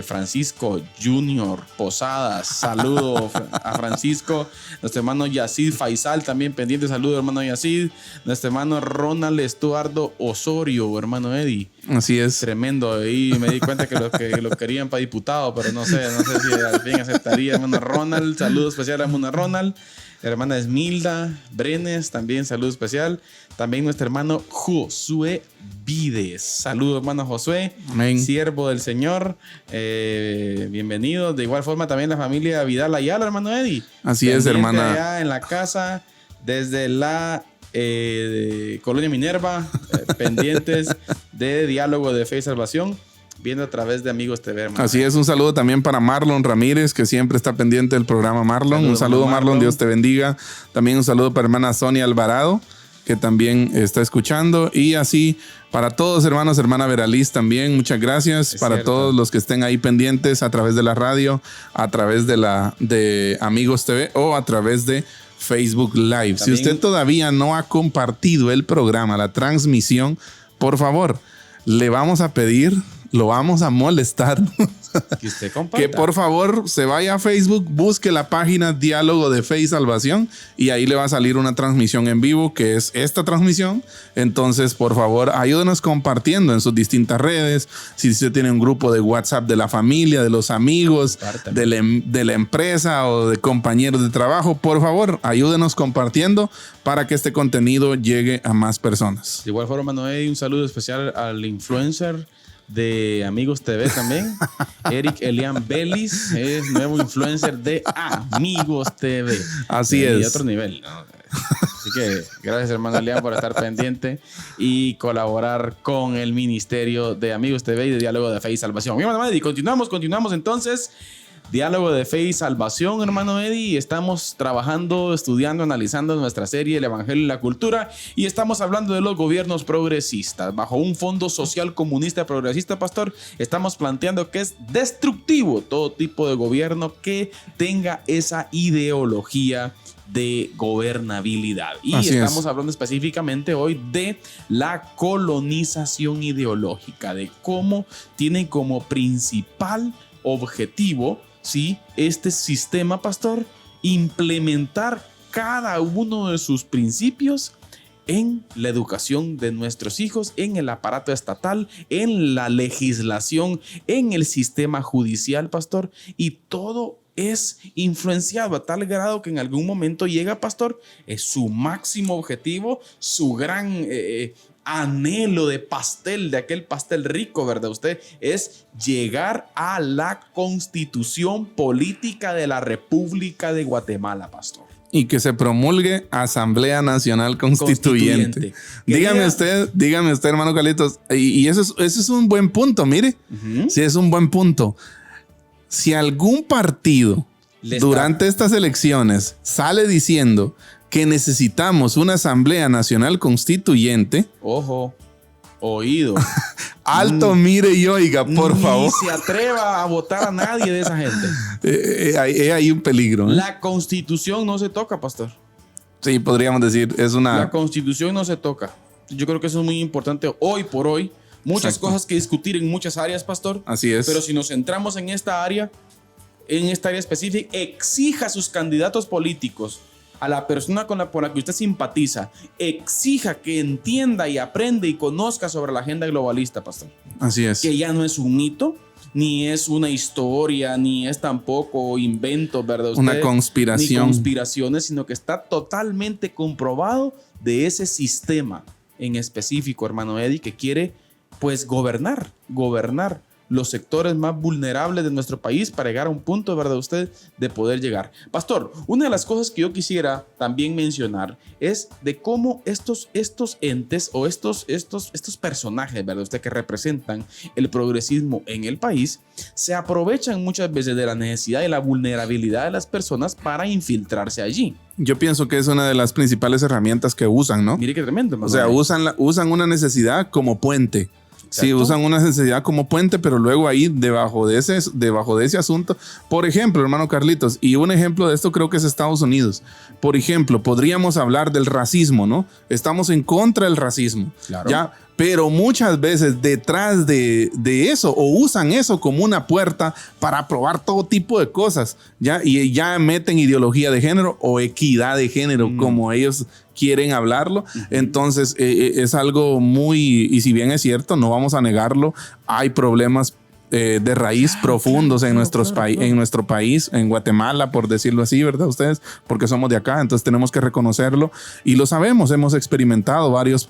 Francisco Junior Posadas. Saludo a Francisco. Nuestro hermano Yacid Faisal, también pendiente. Saludo, hermano Yacid. Nuestro hermano Ronald Estuardo Osorio, hermano Eddie. Así es. Tremendo. Ahí me di cuenta que lo querían para diputado, pero no sé si al fin aceptaría, hermano Ronald. Saludo especial a hermano Ronald. Hermana Esmilda Brenes, también saludo especial. También nuestro hermano Josué Vides. Saludo, hermano Josué. Amén. Siervo del Señor. Bienvenido. De igual forma también la familia Vidal Ayala, hermano Eddie. Así es, hermana. Allá en la casa, desde la Colonia Minerva, pendientes de Diálogo de Fe y Salvación, viendo a través de Amigos TV, hermano. Así es, un saludo también para Marlon Ramírez, que siempre está pendiente del programa. Un saludo, Marlon, Dios te bendiga. También un saludo para hermana Sonia Alvarado, que también está escuchando. Y así para todos, hermanos, hermana Veraliz también, muchas gracias. Para cierto. Todos los que estén ahí pendientes a través de la radio, a través de Amigos TV o a través de Facebook Live. También, si usted todavía no ha compartido el programa, la transmisión, por favor, le vamos a pedir, lo vamos a molestar. Que usted comparta. Que por favor se vaya a Facebook, busque la página Diálogo de Fe y Salvación y ahí le va a salir una transmisión en vivo que es esta transmisión. Entonces, por favor, ayúdenos compartiendo en sus distintas redes. Si usted tiene un grupo de WhatsApp de la familia, de los amigos, de la empresa o de compañeros de trabajo, por favor, ayúdenos compartiendo para que este contenido llegue a más personas. De igual forma, Noé, un saludo especial al influencer de Amigos TV también. Eric Elian Vélez es nuevo influencer de Amigos TV. Así es. De otro nivel, ¿no? Así que gracias, hermano Elian, por estar pendiente y colaborar con el Ministerio de Amigos TV y de Diálogo de Fe y Salvación. Mi hermano Eddie, continuamos entonces. Diálogo de Fe y Salvación, hermano Eddie. Estamos trabajando, estudiando, analizando nuestra serie El Evangelio y la Cultura y estamos hablando de los gobiernos progresistas. Bajo un fondo social comunista progresista, pastor, estamos planteando que es destructivo todo tipo de gobierno que tenga esa ideología de gobernabilidad. Y Así estamos es. hablando específicamente hoy de la colonización ideológica, de cómo tiene como principal objetivo, ¿sí?, este sistema, pastor, implementar cada uno de sus principios en la educación de nuestros hijos, en el aparato estatal, en la legislación, en el sistema judicial, pastor, y todo es influenciado a tal grado que en algún momento llega, pastor, es su máximo objetivo, su gran anhelo de pastel, de aquel pastel rico, ¿verdad? Usted es llegar a la constitución política de la República de Guatemala, pastor. Y que se promulgue Asamblea Nacional Constituyente. Dígame usted, hermano Carlitos, y eso es un buen punto, mire. Sí, es un buen punto. Si algún partido durante estas elecciones sale diciendo que necesitamos una Asamblea Nacional Constituyente. Ojo, oído. Alto, mire y oiga, por favor. Ni se atreva a votar a nadie de esa gente. Hay un peligro. La Constitución no se toca, pastor. Sí, podríamos decir, es una... La Constitución no se toca. Yo creo que eso es muy importante hoy por hoy. Muchas cosas que discutir en muchas áreas, pastor. Así es. Pero si nos centramos en esta área específica, exija a sus candidatos políticos, a la persona por la que usted simpatiza, exija que entienda y aprenda y conozca sobre la agenda globalista, pastor. Así es. Que ya no es un mito, ni es una historia, ni es tampoco invento, ¿verdad? Una conspiración. Ni conspiraciones, sino que está totalmente comprobado de ese sistema en específico, hermano Eddie, que quiere, pues, gobernar los sectores más vulnerables de nuestro país para llegar a un punto, ¿verdad? Usted de poder llegar. Pastor, una de las cosas que yo quisiera también mencionar es de cómo estos entes o estos personajes, ¿verdad? Usted que representan el progresismo en el país, se aprovechan muchas veces de la necesidad y la vulnerabilidad de las personas para infiltrarse allí. Yo pienso que es una de las principales herramientas que usan, ¿no? Mire qué tremendo, hermano. O sea, usan una necesidad como puente. Exacto. Sí, usan una necesidad como puente, pero luego ahí debajo de ese asunto, por ejemplo, hermano Carlitos, y un ejemplo de esto creo que es Estados Unidos. Por ejemplo, podríamos hablar del racismo, ¿no? Estamos en contra del racismo, claro. ¿ya? Pero muchas veces detrás de eso, o usan eso como una puerta para aprobar todo tipo de cosas, ¿ya? Y ya meten ideología de género o equidad de género, como ellos quieren hablarlo. Entonces es algo muy, y si bien es cierto, no vamos a negarlo, hay problemas de raíz profundos en nuestro país, en Guatemala, por decirlo así, ¿verdad? Ustedes, porque somos de acá, entonces tenemos que reconocerlo y lo sabemos, hemos experimentado varias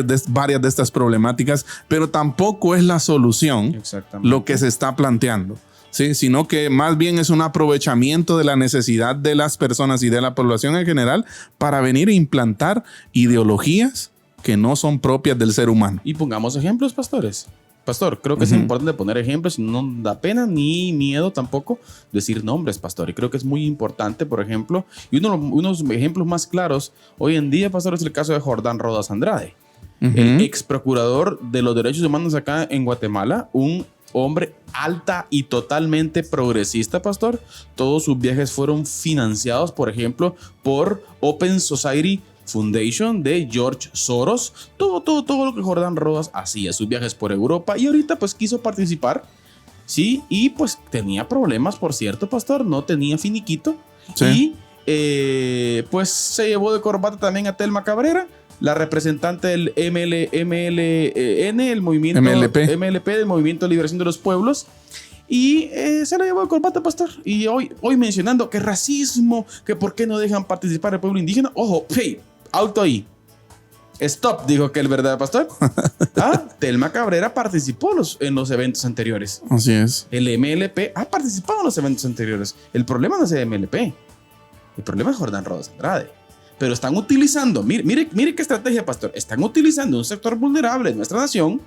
de estas problemáticas, pero tampoco es la solución lo que se está planteando. Sí, sino que más bien es un aprovechamiento de la necesidad de las personas y de la población en general para venir a implantar ideologías que no son propias del ser humano. Y pongamos ejemplos, pastores. Pastor, creo que es importante poner ejemplos y no da pena ni miedo tampoco decir nombres, pastor. Y creo que es muy importante, por ejemplo, y unos ejemplos más claros hoy en día, pastor, es el caso de Jordán Rodas Andrade, el ex procurador de los derechos humanos acá en Guatemala, un hombre alta y totalmente progresista, pastor. Todos sus viajes fueron financiados, por ejemplo, por Open Society Foundation de George Soros, todo lo que Jordán Rodas hacía, sus viajes por Europa, y ahorita pues quiso participar, sí, y pues tenía problemas, por cierto, pastor, no tenía finiquito, Sí. y pues se llevó de corbata también a Telma Cabrera, la representante del MLN, el movimiento MLP del Movimiento de Liberación de los Pueblos. Y se la llevó de corbata, pastor. Y hoy mencionando que racismo, que por qué no dejan participar al pueblo indígena. Ojo, hey, auto ahí. Stop, dijo que el verdad, pastor. Telma Cabrera participó en los eventos anteriores. Así es. El MLP ha participado en los eventos anteriores. El problema no es el MLP. El problema es Jordán Rodas Andrade. Pero están utilizando, mire qué estrategia, pastor. Están utilizando un sector vulnerable de nuestra nación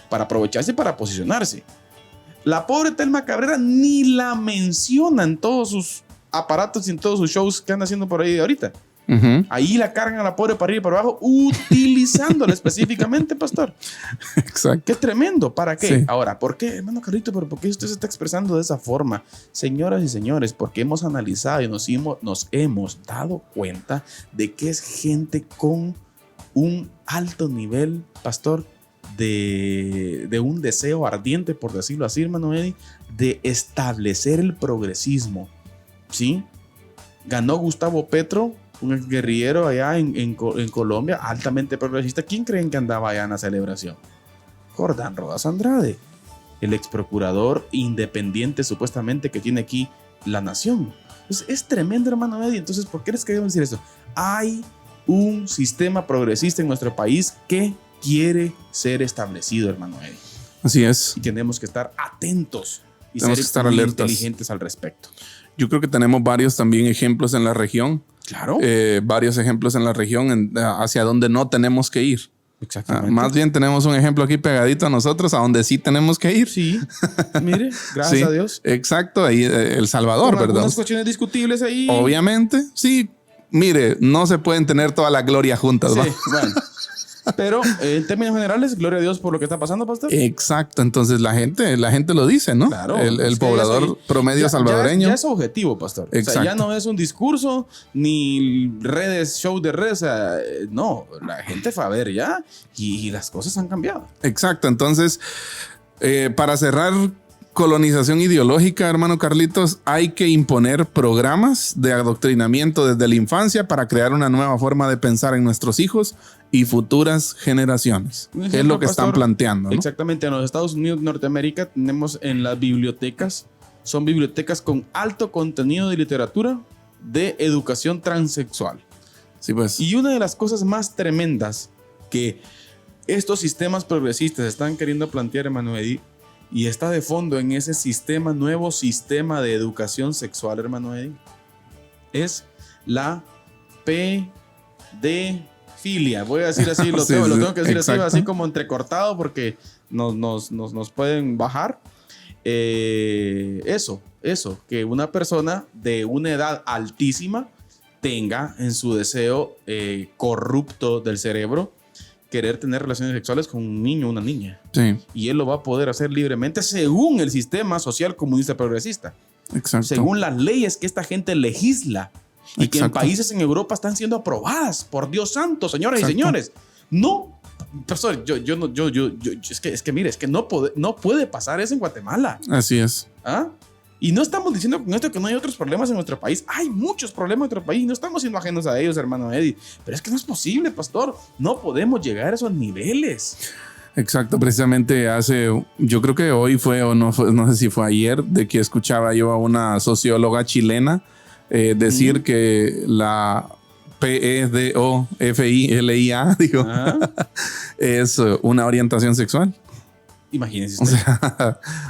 para aprovecharse y para posicionarse. La pobre Telma Cabrera ni la menciona en todos sus aparatos y en todos sus shows que anda haciendo por ahí ahorita. Uh-huh. Ahí la cargan a la pobre para arriba y para abajo, utilizándola específicamente, pastor. Exacto. Qué tremendo. ¿Para qué? Sí. Ahora, ¿por qué, hermano Carlito? ¿Pero por qué usted se está expresando de esa forma? Señoras y señores, porque hemos analizado y nos hemos dado cuenta de que es gente con un alto nivel, pastor, de un deseo ardiente, por decirlo así, hermano Eddie, de establecer el progresismo. ¿Sí? Ganó Gustavo Petro, un guerrillero allá en Colombia, altamente progresista. ¿Quién creen que andaba allá en la celebración? Jordán Rodas Andrade, el ex procurador independiente supuestamente que tiene aquí la nación. Entonces, es tremendo, hermano Eddie. Entonces, ¿por qué les queremos decir eso? Hay un sistema progresista en nuestro país que quiere ser establecido, hermano Eddie. Así es. Y tenemos que estar atentos y Tenemos ser que estar muy alertas. inteligentes al respecto. Yo creo que tenemos varios también ejemplos en la región. Claro. Varios ejemplos en la región hacia donde no tenemos que ir. Exactamente. Más bien tenemos un ejemplo aquí pegadito a nosotros, a donde sí tenemos que ir. Sí, mire, gracias Sí, a Dios. Exacto, ahí El Salvador, Con ¿verdad? algunas cuestiones discutibles ahí. Obviamente, sí. Mire, no se pueden tener toda la gloria juntas, Sí, ¿va? bueno. Pero en términos generales, gloria a Dios por lo que está pasando, pastor. Exacto, entonces la gente lo dice, ¿no? Claro, el es que poblador eso promedio salvadoreño. Ya es objetivo, pastor. O sea, Exacto. ya no es un discurso ni show de redes. O sea, no, la gente fue a ver ya y las cosas han cambiado. Exacto, entonces, para cerrar colonización ideológica, hermano Carlitos, hay que imponer programas de adoctrinamiento desde la infancia para crear una nueva forma de pensar en nuestros hijos y futuras generaciones. Un Es ejemplo, lo que están pastor, planteando, ¿no? Exactamente, en los Estados Unidos de Norteamérica tenemos en las bibliotecas, son bibliotecas con alto contenido de literatura de educación transexual. Sí, pues. Y una de las cosas más tremendas que estos sistemas progresistas están queriendo plantear, hermano Eddie, y está de fondo en ese nuevo sistema de educación sexual, hermano Eddie, es la pedofilia. Voy a decir así, lo tengo que decir exacto. así como entrecortado porque nos pueden bajar. Eso, que una persona de una edad altísima tenga en su deseo corrupto del cerebro querer tener relaciones sexuales con un niño o una niña. Sí, Y él lo va a poder hacer libremente según el sistema social comunista progresista. exacto. Según las leyes que esta gente legisla. Y que en Exacto. países en Europa están siendo aprobadas. Por Dios santo, señoras Exacto. y señores. No, profesor, es que mire, es que no puede pasar eso en Guatemala. Así es. ¿Ah? Y no estamos diciendo con esto que no hay otros problemas en nuestro país. Hay muchos problemas en nuestro país. No estamos siendo ajenos a ellos, hermano Eddie. Pero es que no es posible, pastor. No podemos llegar a esos niveles. Exacto, precisamente yo creo que hoy fue o no sé si fue ayer, de que escuchaba yo a una socióloga chilena que la PEDOFILIA, digo, es una orientación sexual. Imagínense usted.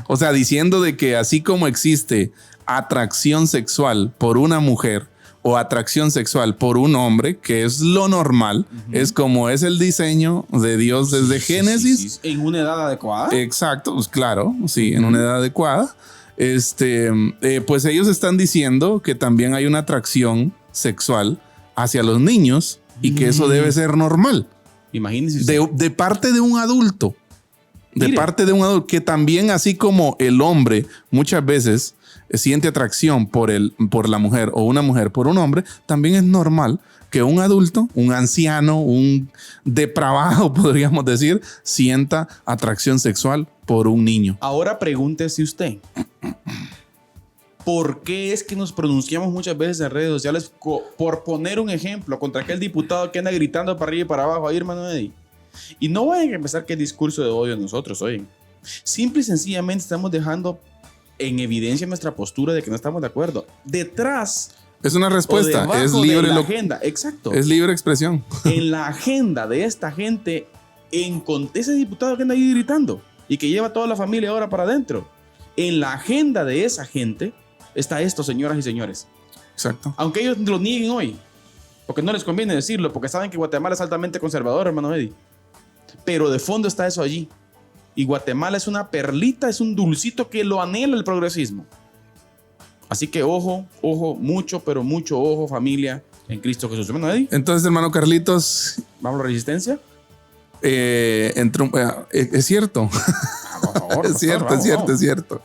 O sea, diciendo de que así como existe atracción sexual por una mujer o atracción sexual por un hombre, que es lo normal, es como es el diseño de Dios desde Génesis. Sí. ¿En una edad adecuada? Exacto, pues claro, sí, en una edad adecuada. Pues ellos están diciendo que también hay una atracción sexual hacia los niños y que eso debe ser normal. Imagínense usted. De parte de un adulto. De Mire. parte de un adulto que también, así como el hombre muchas veces siente atracción por la mujer o una mujer por un hombre, también es normal que un adulto, un anciano, un depravado, podríamos decir, sienta atracción sexual por un niño. Ahora pregúntese usted, ¿por qué es que nos pronunciamos muchas veces en redes sociales por poner un ejemplo contra aquel diputado que anda gritando para arriba y para abajo ahí, hermano Eddie? Y no vayan a empezar que el discurso de odio de nosotros, oyen. Simple y sencillamente estamos dejando en evidencia nuestra postura de que no estamos de acuerdo. Detrás es una respuesta, es libre libre agenda, exacto. Es libre expresión. En la agenda de esta gente, ese diputado que anda ahí gritando y que lleva a toda la familia ahora para adentro, en la agenda de esa gente está esto, señoras y señores. Exacto. Aunque ellos lo nieguen hoy, porque no les conviene decirlo, porque saben que Guatemala es altamente conservador, hermano Eddie. Pero de fondo está eso allí. Y Guatemala es una perlita, es un dulcito que lo anhela el progresismo. Así que ojo, mucho, pero mucho ojo, familia, en Cristo Jesús. Hermano Eddie. Entonces, hermano Carlitos. ¿Vamos a la resistencia? Es cierto. Por favor, es cierto, vamos, es cierto.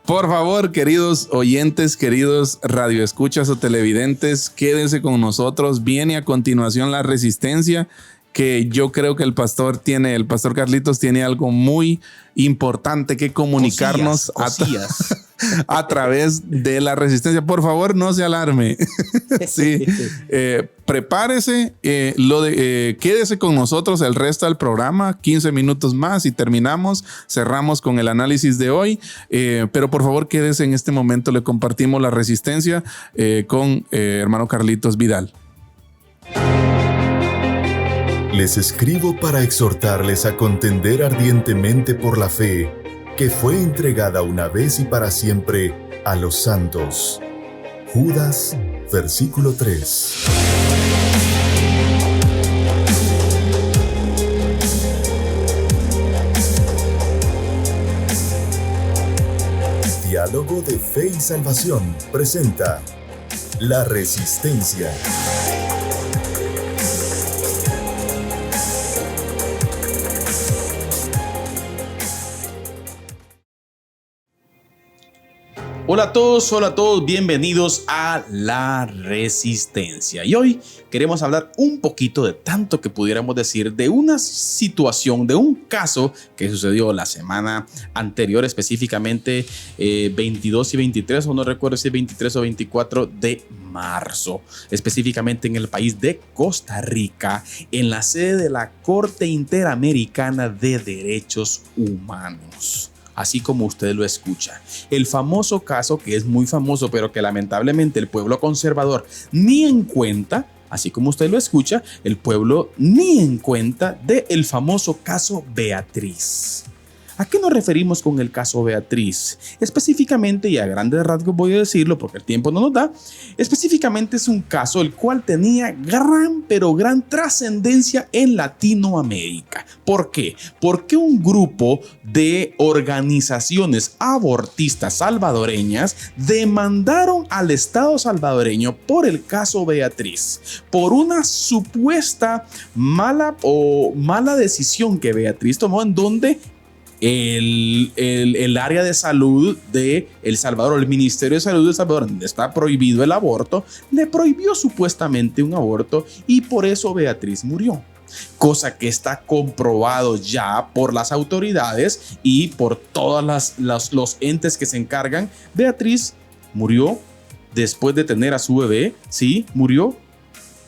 Por favor, queridos oyentes, queridos radioescuchas o televidentes, quédense con nosotros. Viene a continuación la resistencia, que yo creo que el pastor Carlitos tiene algo muy importante que comunicarnos a través de la resistencia. Por favor, no se alarme. Sí. Prepárese, quédese con nosotros el resto del programa, 15 minutos más y cerramos con el análisis de hoy. Pero por favor, quédese en este momento, le compartimos la resistencia con hermano Carlitos Vidal. Les escribo para exhortarles a contender ardientemente por la fe que fue entregada una vez y para siempre a los santos. Judas, versículo 3. Diálogo de Fe y Salvación presenta La Resistencia. Hola a todos, bienvenidos a La Resistencia. Y hoy queremos hablar un poquito de tanto que pudiéramos decir de una situación, de un caso que sucedió la semana anterior, específicamente 22 y 23, o no recuerdo si es 23 o 24 de marzo, específicamente en el país de Costa Rica, en la sede de la Corte Interamericana de Derechos Humanos. Así como usted lo escucha. El famoso caso, que es muy famoso, pero que lamentablemente el pueblo conservador ni en cuenta, así como usted lo escucha, el pueblo ni en cuenta del famoso caso Beatriz. ¿A qué nos referimos con el caso Beatriz? Específicamente, y a grandes rasgos voy a decirlo porque el tiempo no nos da, específicamente es un caso el cual tenía gran trascendencia en Latinoamérica. ¿Por qué? Porque un grupo de organizaciones abortistas salvadoreñas demandaron al Estado salvadoreño por el caso Beatriz, por una supuesta mala decisión que Beatriz tomó, en donde el área de salud de El Salvador, el Ministerio de Salud de El Salvador, donde está prohibido el aborto, le prohibió supuestamente un aborto y por eso Beatriz murió. Cosa que está comprobado ya por las autoridades y por todos los entes que se encargan. Beatriz murió después de tener a su bebé, ¿sí? Murió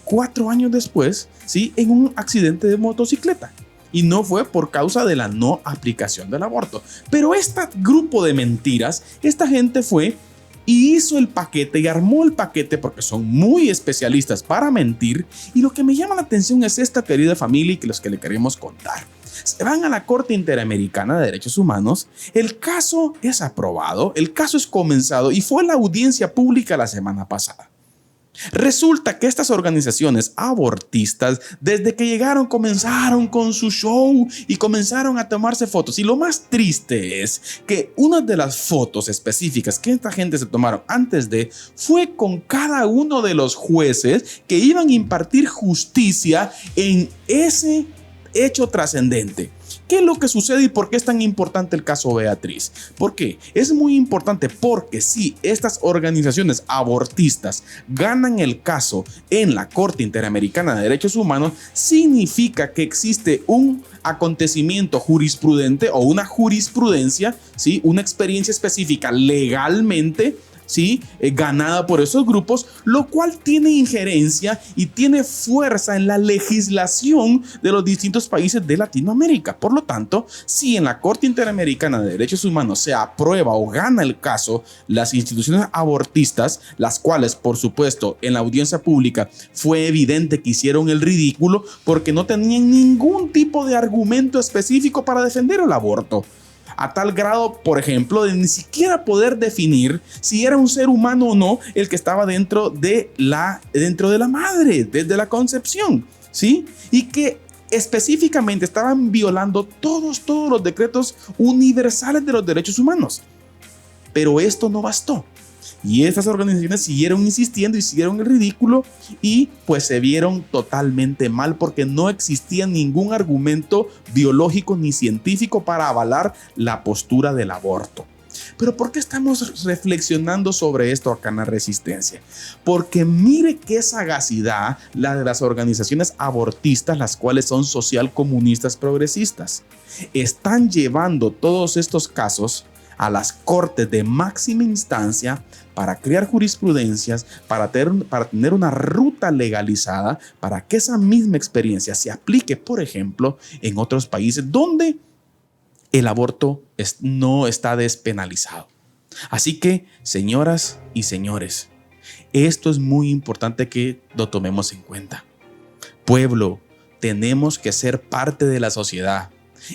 4 años después, ¿sí? En un accidente de motocicleta. Y no fue por causa de la no aplicación del aborto. Pero este grupo de mentiras, esta gente fue y hizo el paquete y armó el paquete porque son muy especialistas para mentir. Y lo que me llama la atención es esta querida familia y que los que le queremos contar. Se van a la Corte Interamericana de Derechos Humanos, el caso es aprobado, el caso es comenzado y fue la audiencia pública la semana pasada. Resulta que estas organizaciones abortistas, desde que llegaron, comenzaron con su show y comenzaron a tomarse fotos. Y lo más triste es que una de las fotos específicas que esta gente se tomaron antes de fue con cada uno de los jueces que iban a impartir justicia en ese hecho trascendente. ¿Qué es lo que sucede y por qué es tan importante el caso Beatriz? ¿Por qué? Es muy importante porque si estas organizaciones abortistas ganan el caso en la Corte Interamericana de Derechos Humanos, significa que existe un acontecimiento jurisprudente o una jurisprudencia, ¿sí? Una experiencia específica legalmente, ¿sí? Ganada por esos grupos, lo cual tiene injerencia y tiene fuerza en la legislación de los distintos países de Latinoamérica. Por lo tanto, si en la Corte Interamericana de Derechos Humanos se aprueba o gana el caso, las instituciones abortistas, las cuales, por supuesto, en la audiencia pública fue evidente que hicieron el ridículo porque no tenían ningún tipo de argumento específico para defender el aborto. A tal grado, por ejemplo, de ni siquiera poder definir si era un ser humano o no el que estaba dentro de la madre, desde la concepción, ¿sí? Y que específicamente estaban violando todos los decretos universales de los derechos humanos. Pero esto no bastó. Y estas organizaciones siguieron insistiendo y siguieron el ridículo y pues se vieron totalmente mal porque no existía ningún argumento biológico ni científico para avalar la postura del aborto. Pero ¿por qué estamos reflexionando sobre esto acá en la Resistencia? Porque mire qué sagacidad la de las organizaciones abortistas, las cuales son social comunistas progresistas. Están llevando todos estos casos a las cortes de máxima instancia para crear jurisprudencias, para tener una ruta legalizada, para que esa misma experiencia se aplique, por ejemplo, en otros países donde el aborto no está despenalizado. Así que, señoras y señores, esto es muy importante que lo tomemos en cuenta. Pueblo, tenemos que ser parte de la sociedad.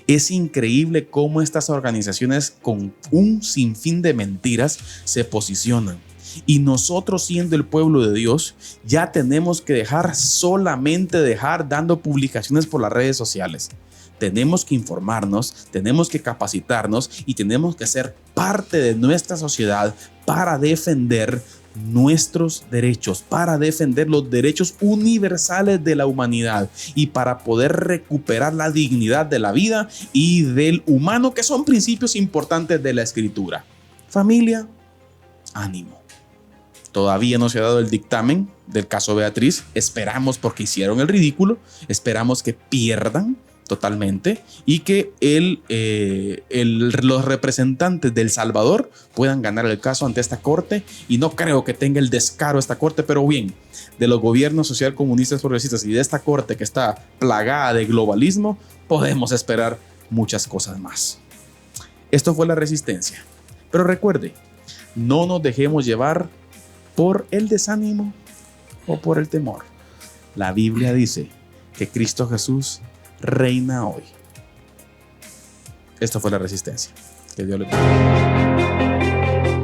Es increíble cómo estas organizaciones con un sinfín de mentiras se posicionan. Y nosotros, siendo el pueblo de Dios, ya tenemos que dejar dando publicaciones por las redes sociales. Tenemos que informarnos, tenemos que capacitarnos y tenemos que ser parte de nuestra sociedad para defender nuestros derechos, para defender los derechos universales de la humanidad y para poder recuperar la dignidad de la vida y del humano, que son principios importantes de la Escritura. Familia, ánimo. Todavía no se ha dado el dictamen del caso Beatriz. Esperamos, porque hicieron el ridículo, esperamos que pierdan totalmente y que los representantes del Salvador puedan ganar el caso ante esta corte, y no creo que tenga el descaro esta corte, pero bien, de los gobiernos social comunistas progresistas y de esta corte que está plagada de globalismo, podemos esperar muchas cosas más. Esto fue la Resistencia, pero recuerde, no nos dejemos llevar por el desánimo o por el temor. La Biblia dice que Cristo Jesús reina hoy. Esto fue la Resistencia. Que Dios le bendiga.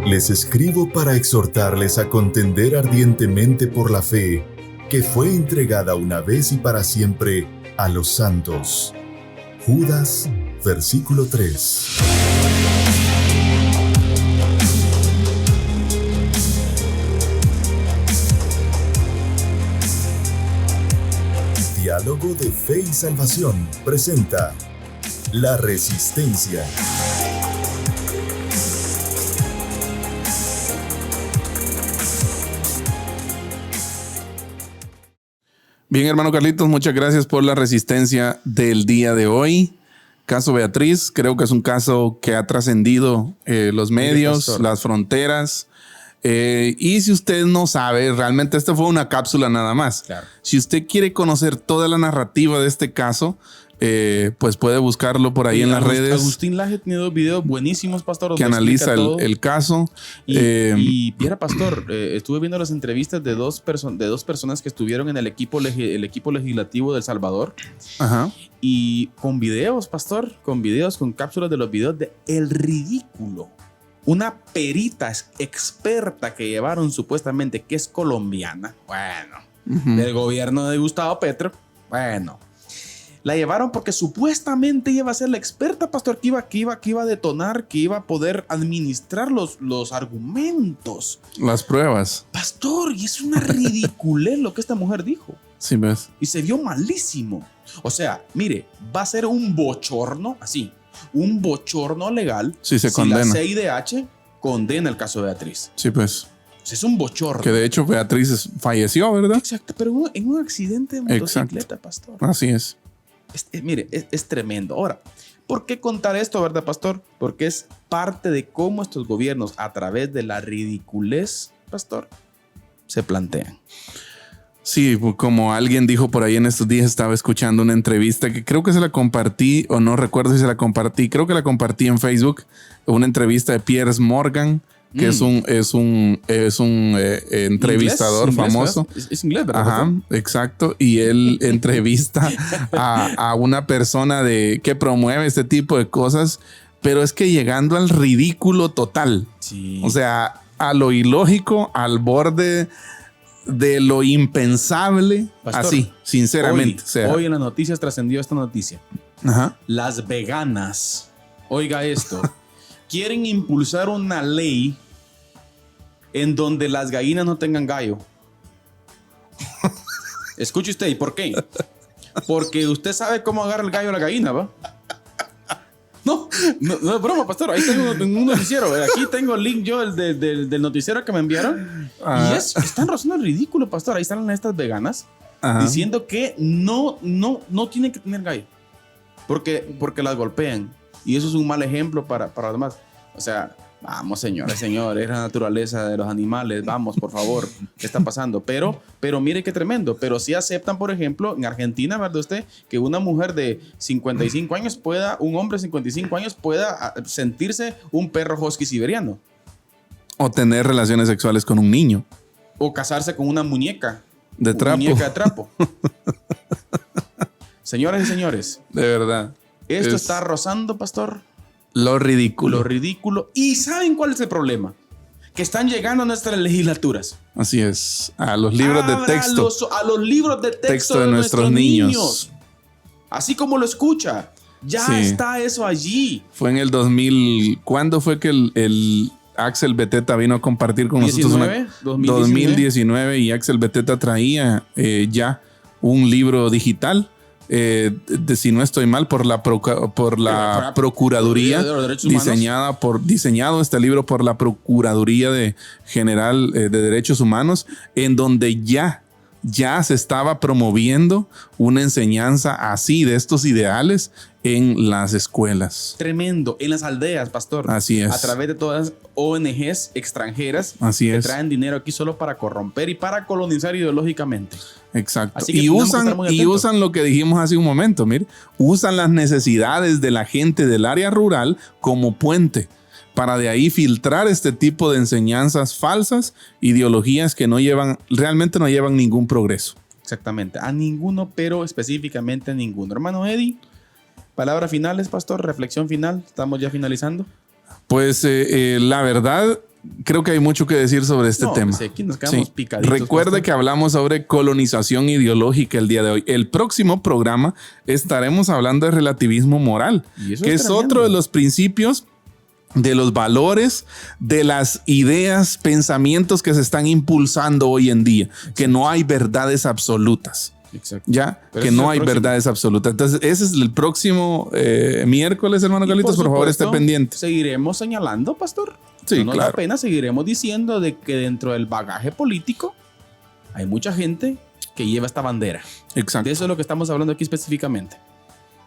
Les escribo para exhortarles a contender ardientemente por la fe que fue entregada una vez y para siempre a los santos. Judas, versículo 3. Diálogo de Fe y Salvación presenta La Resistencia. Bien, hermano Carlitos, muchas gracias por la resistencia del día de hoy. Caso Beatriz, creo que es un caso que ha trascendido los medios, las fronteras. Y si usted no sabe, realmente esta fue una cápsula nada más. Claro. Si usted quiere conocer toda la narrativa de este caso, pues puede buscarlo por ahí en las redes. Agustín Laje tiene 2 videos buenísimos, pastor, que analiza el caso. Y viera, pastor, estuve viendo las entrevistas de dos personas que estuvieron en el equipo legislativo de El Salvador. Ajá. Y con videos, pastor, con cápsulas de los videos de el ridículo. Una perita experta que llevaron supuestamente, que es colombiana, del gobierno de Gustavo Petro, la llevaron porque supuestamente iba a ser la experta, pastor, que iba a detonar, que iba a poder administrar los argumentos. Las pruebas. Pastor, y es una ridiculez lo que esta mujer dijo. Sí, ves. Y se vio malísimo. O sea, mire, va a ser un bochorno, así, un bochorno legal Sí, se si condena. la CIDH condena el caso de Beatriz. Sí, pues. O sea, es un bochorno. Que de hecho Beatriz falleció, ¿verdad? Exacto, pero en un accidente de motocicleta, Exacto. pastor. Así es. Mire, es tremendo. Ahora, ¿por qué contar esto, verdad, pastor? Porque es parte de cómo estos gobiernos, a través de la ridiculez, pastor, se plantean. Sí, como alguien dijo por ahí en estos días, estaba escuchando una entrevista que creo que se la compartí o no recuerdo si se la compartí. Creo que la compartí en Facebook. Una entrevista de Piers Morgan, que es un entrevistador ¿Inglés, famoso. ¿verdad? Es inglés, ¿verdad? Ajá, exacto. Y él entrevista a una persona que promueve este tipo de cosas, pero es que llegando al ridículo total. Sí. O sea, a lo ilógico, al borde de lo impensable. Pastor, así, sinceramente. Hoy en las noticias trascendió esta noticia. Ajá. Las veganas, oiga esto, quieren impulsar una ley en donde las gallinas no tengan gallo. Escuche usted, ¿y por qué? Porque usted sabe cómo agarra el gallo a la gallina, ¿va? No es broma, pastor. Ahí tengo un noticiero. Aquí tengo el link yo del noticiero que me enviaron. Ajá. Y están rozando el ridículo, pastor. Ahí están estas veganas Ajá. diciendo que no tienen que tener gallo. Porque las golpean. Y eso es un mal ejemplo para los demás. O sea, vamos, señores, es la naturaleza de los animales. Vamos, por favor. ¿Qué está pasando? Pero mire qué tremendo. Pero sí aceptan, por ejemplo, en Argentina, ¿verdad usted? Que una mujer de 55 años un hombre de 55 años pueda sentirse un perro husky siberiano. O tener relaciones sexuales con un niño. O casarse con una muñeca. De trapo. Muñeca de trapo. Señoras y señores, De verdad. esto Es está rozando, pastor, lo ridículo. lo ridículo. ¿Y saben cuál es el problema? Que están llegando a nuestras legislaturas. Así es. A los libros de texto. A los libros de texto de nuestros niños. Así como lo escucha. Ya Sí. está eso allí. Fue en el 2000. ¿Cuándo fue que el Axel Beteta vino a compartir con nosotros? 2019. Y Axel Beteta traía ya un libro digital. Si no estoy mal, por la Procuraduría de los Derechos Humanos. diseñado este libro por la Procuraduría General de Derechos Humanos, en donde ya se estaba promoviendo una enseñanza así de estos ideales en las escuelas. Tremendo. En las aldeas, pastor. Así es. A través de todas ONGs extranjeras Así que es. traen dinero aquí solo para corromper y para colonizar ideológicamente. Exacto. Así que Y tenemos que estar usan, muy y atentos. usan lo que dijimos hace un momento, mire, usan las necesidades de la gente del área rural como puente para de ahí filtrar este tipo de enseñanzas falsas, ideologías que realmente no llevan ningún progreso. Exactamente. A ninguno, pero específicamente a ninguno. Hermano Eddie, palabras finales, pastor, reflexión final. Estamos ya finalizando. Pues la verdad, creo que hay mucho que decir sobre este tema. Pues aquí nos quedamos picaditos. Recuerde pastor. que hablamos sobre colonización ideológica el día de hoy. El próximo programa estaremos hablando de relativismo moral, Y eso que es tremendo. otro de los principios, de los valores, de las ideas, pensamientos que se están impulsando hoy en día, que no hay verdades absolutas. Exacto. Ya, Pero que ese es no el hay próximo. verdades absolutas. Entonces, ese es el próximo miércoles, hermano Y Carlitos. Por favor, esté supuesto, pendiente. Seguiremos señalando, pastor. Sí, no nos claro. da pena, seguiremos diciendo de que dentro del bagaje político hay mucha gente que lleva esta bandera. Exacto. De eso es lo que estamos hablando aquí específicamente.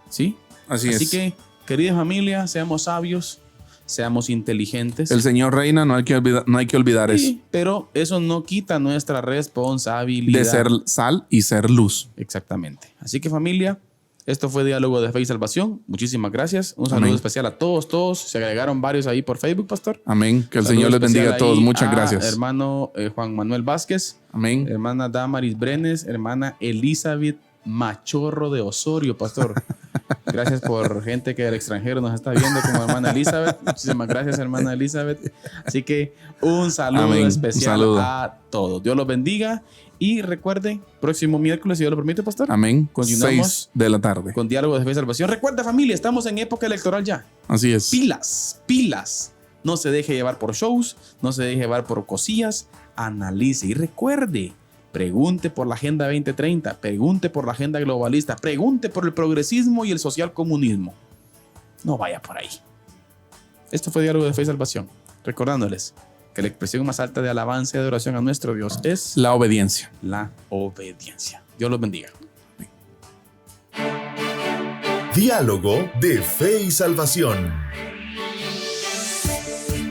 ¿Sí? Así Así es. que, querida familia, seamos sabios, seamos inteligentes. El Señor reina, no hay que olvidar eso. Sí, pero eso no quita nuestra responsabilidad. De ser sal y ser luz. Exactamente. Así que, familia, esto fue Diálogo de Fe y Salvación. Muchísimas gracias. Un saludo Amén. especial a todos. Se agregaron varios ahí por Facebook, pastor. Amén. Que el Saludo Señor les bendiga a especial todos. ahí Muchas gracias. Hermano Juan Manuel Vázquez, Amén. hermana Damaris Brenes, hermana Elizabeth Machorro de Osorio, pastor. Gracias por gente que del extranjero nos está viendo como hermana Elizabeth. Muchísimas gracias, hermana Elizabeth. Así que un saludo Amén. especial Un saludo. a todos. Dios los bendiga. Y recuerde, próximo miércoles, si Dios lo permite, pastor, Amén. Continuamos 6 de la tarde. con Diálogo de Fe y Salvación. Recuerda, familia, estamos en época electoral ya. Así es. Pilas, pilas. No se deje llevar por shows, no se deje llevar por cosillas. Analice y recuerde, Pregunte por la Agenda 2030, pregunte por la agenda globalista, pregunte por el progresismo y el social comunismo. No vaya por ahí. Esto fue Diálogo de Fe y Salvación, recordándoles que la expresión más alta de alabanza y adoración a nuestro Dios es La obediencia. la obediencia. Dios los bendiga. Diálogo de Fe y Salvación.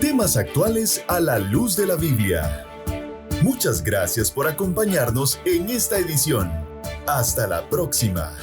Temas actuales a la luz de la Biblia. Muchas gracias por acompañarnos en esta edición. Hasta la próxima.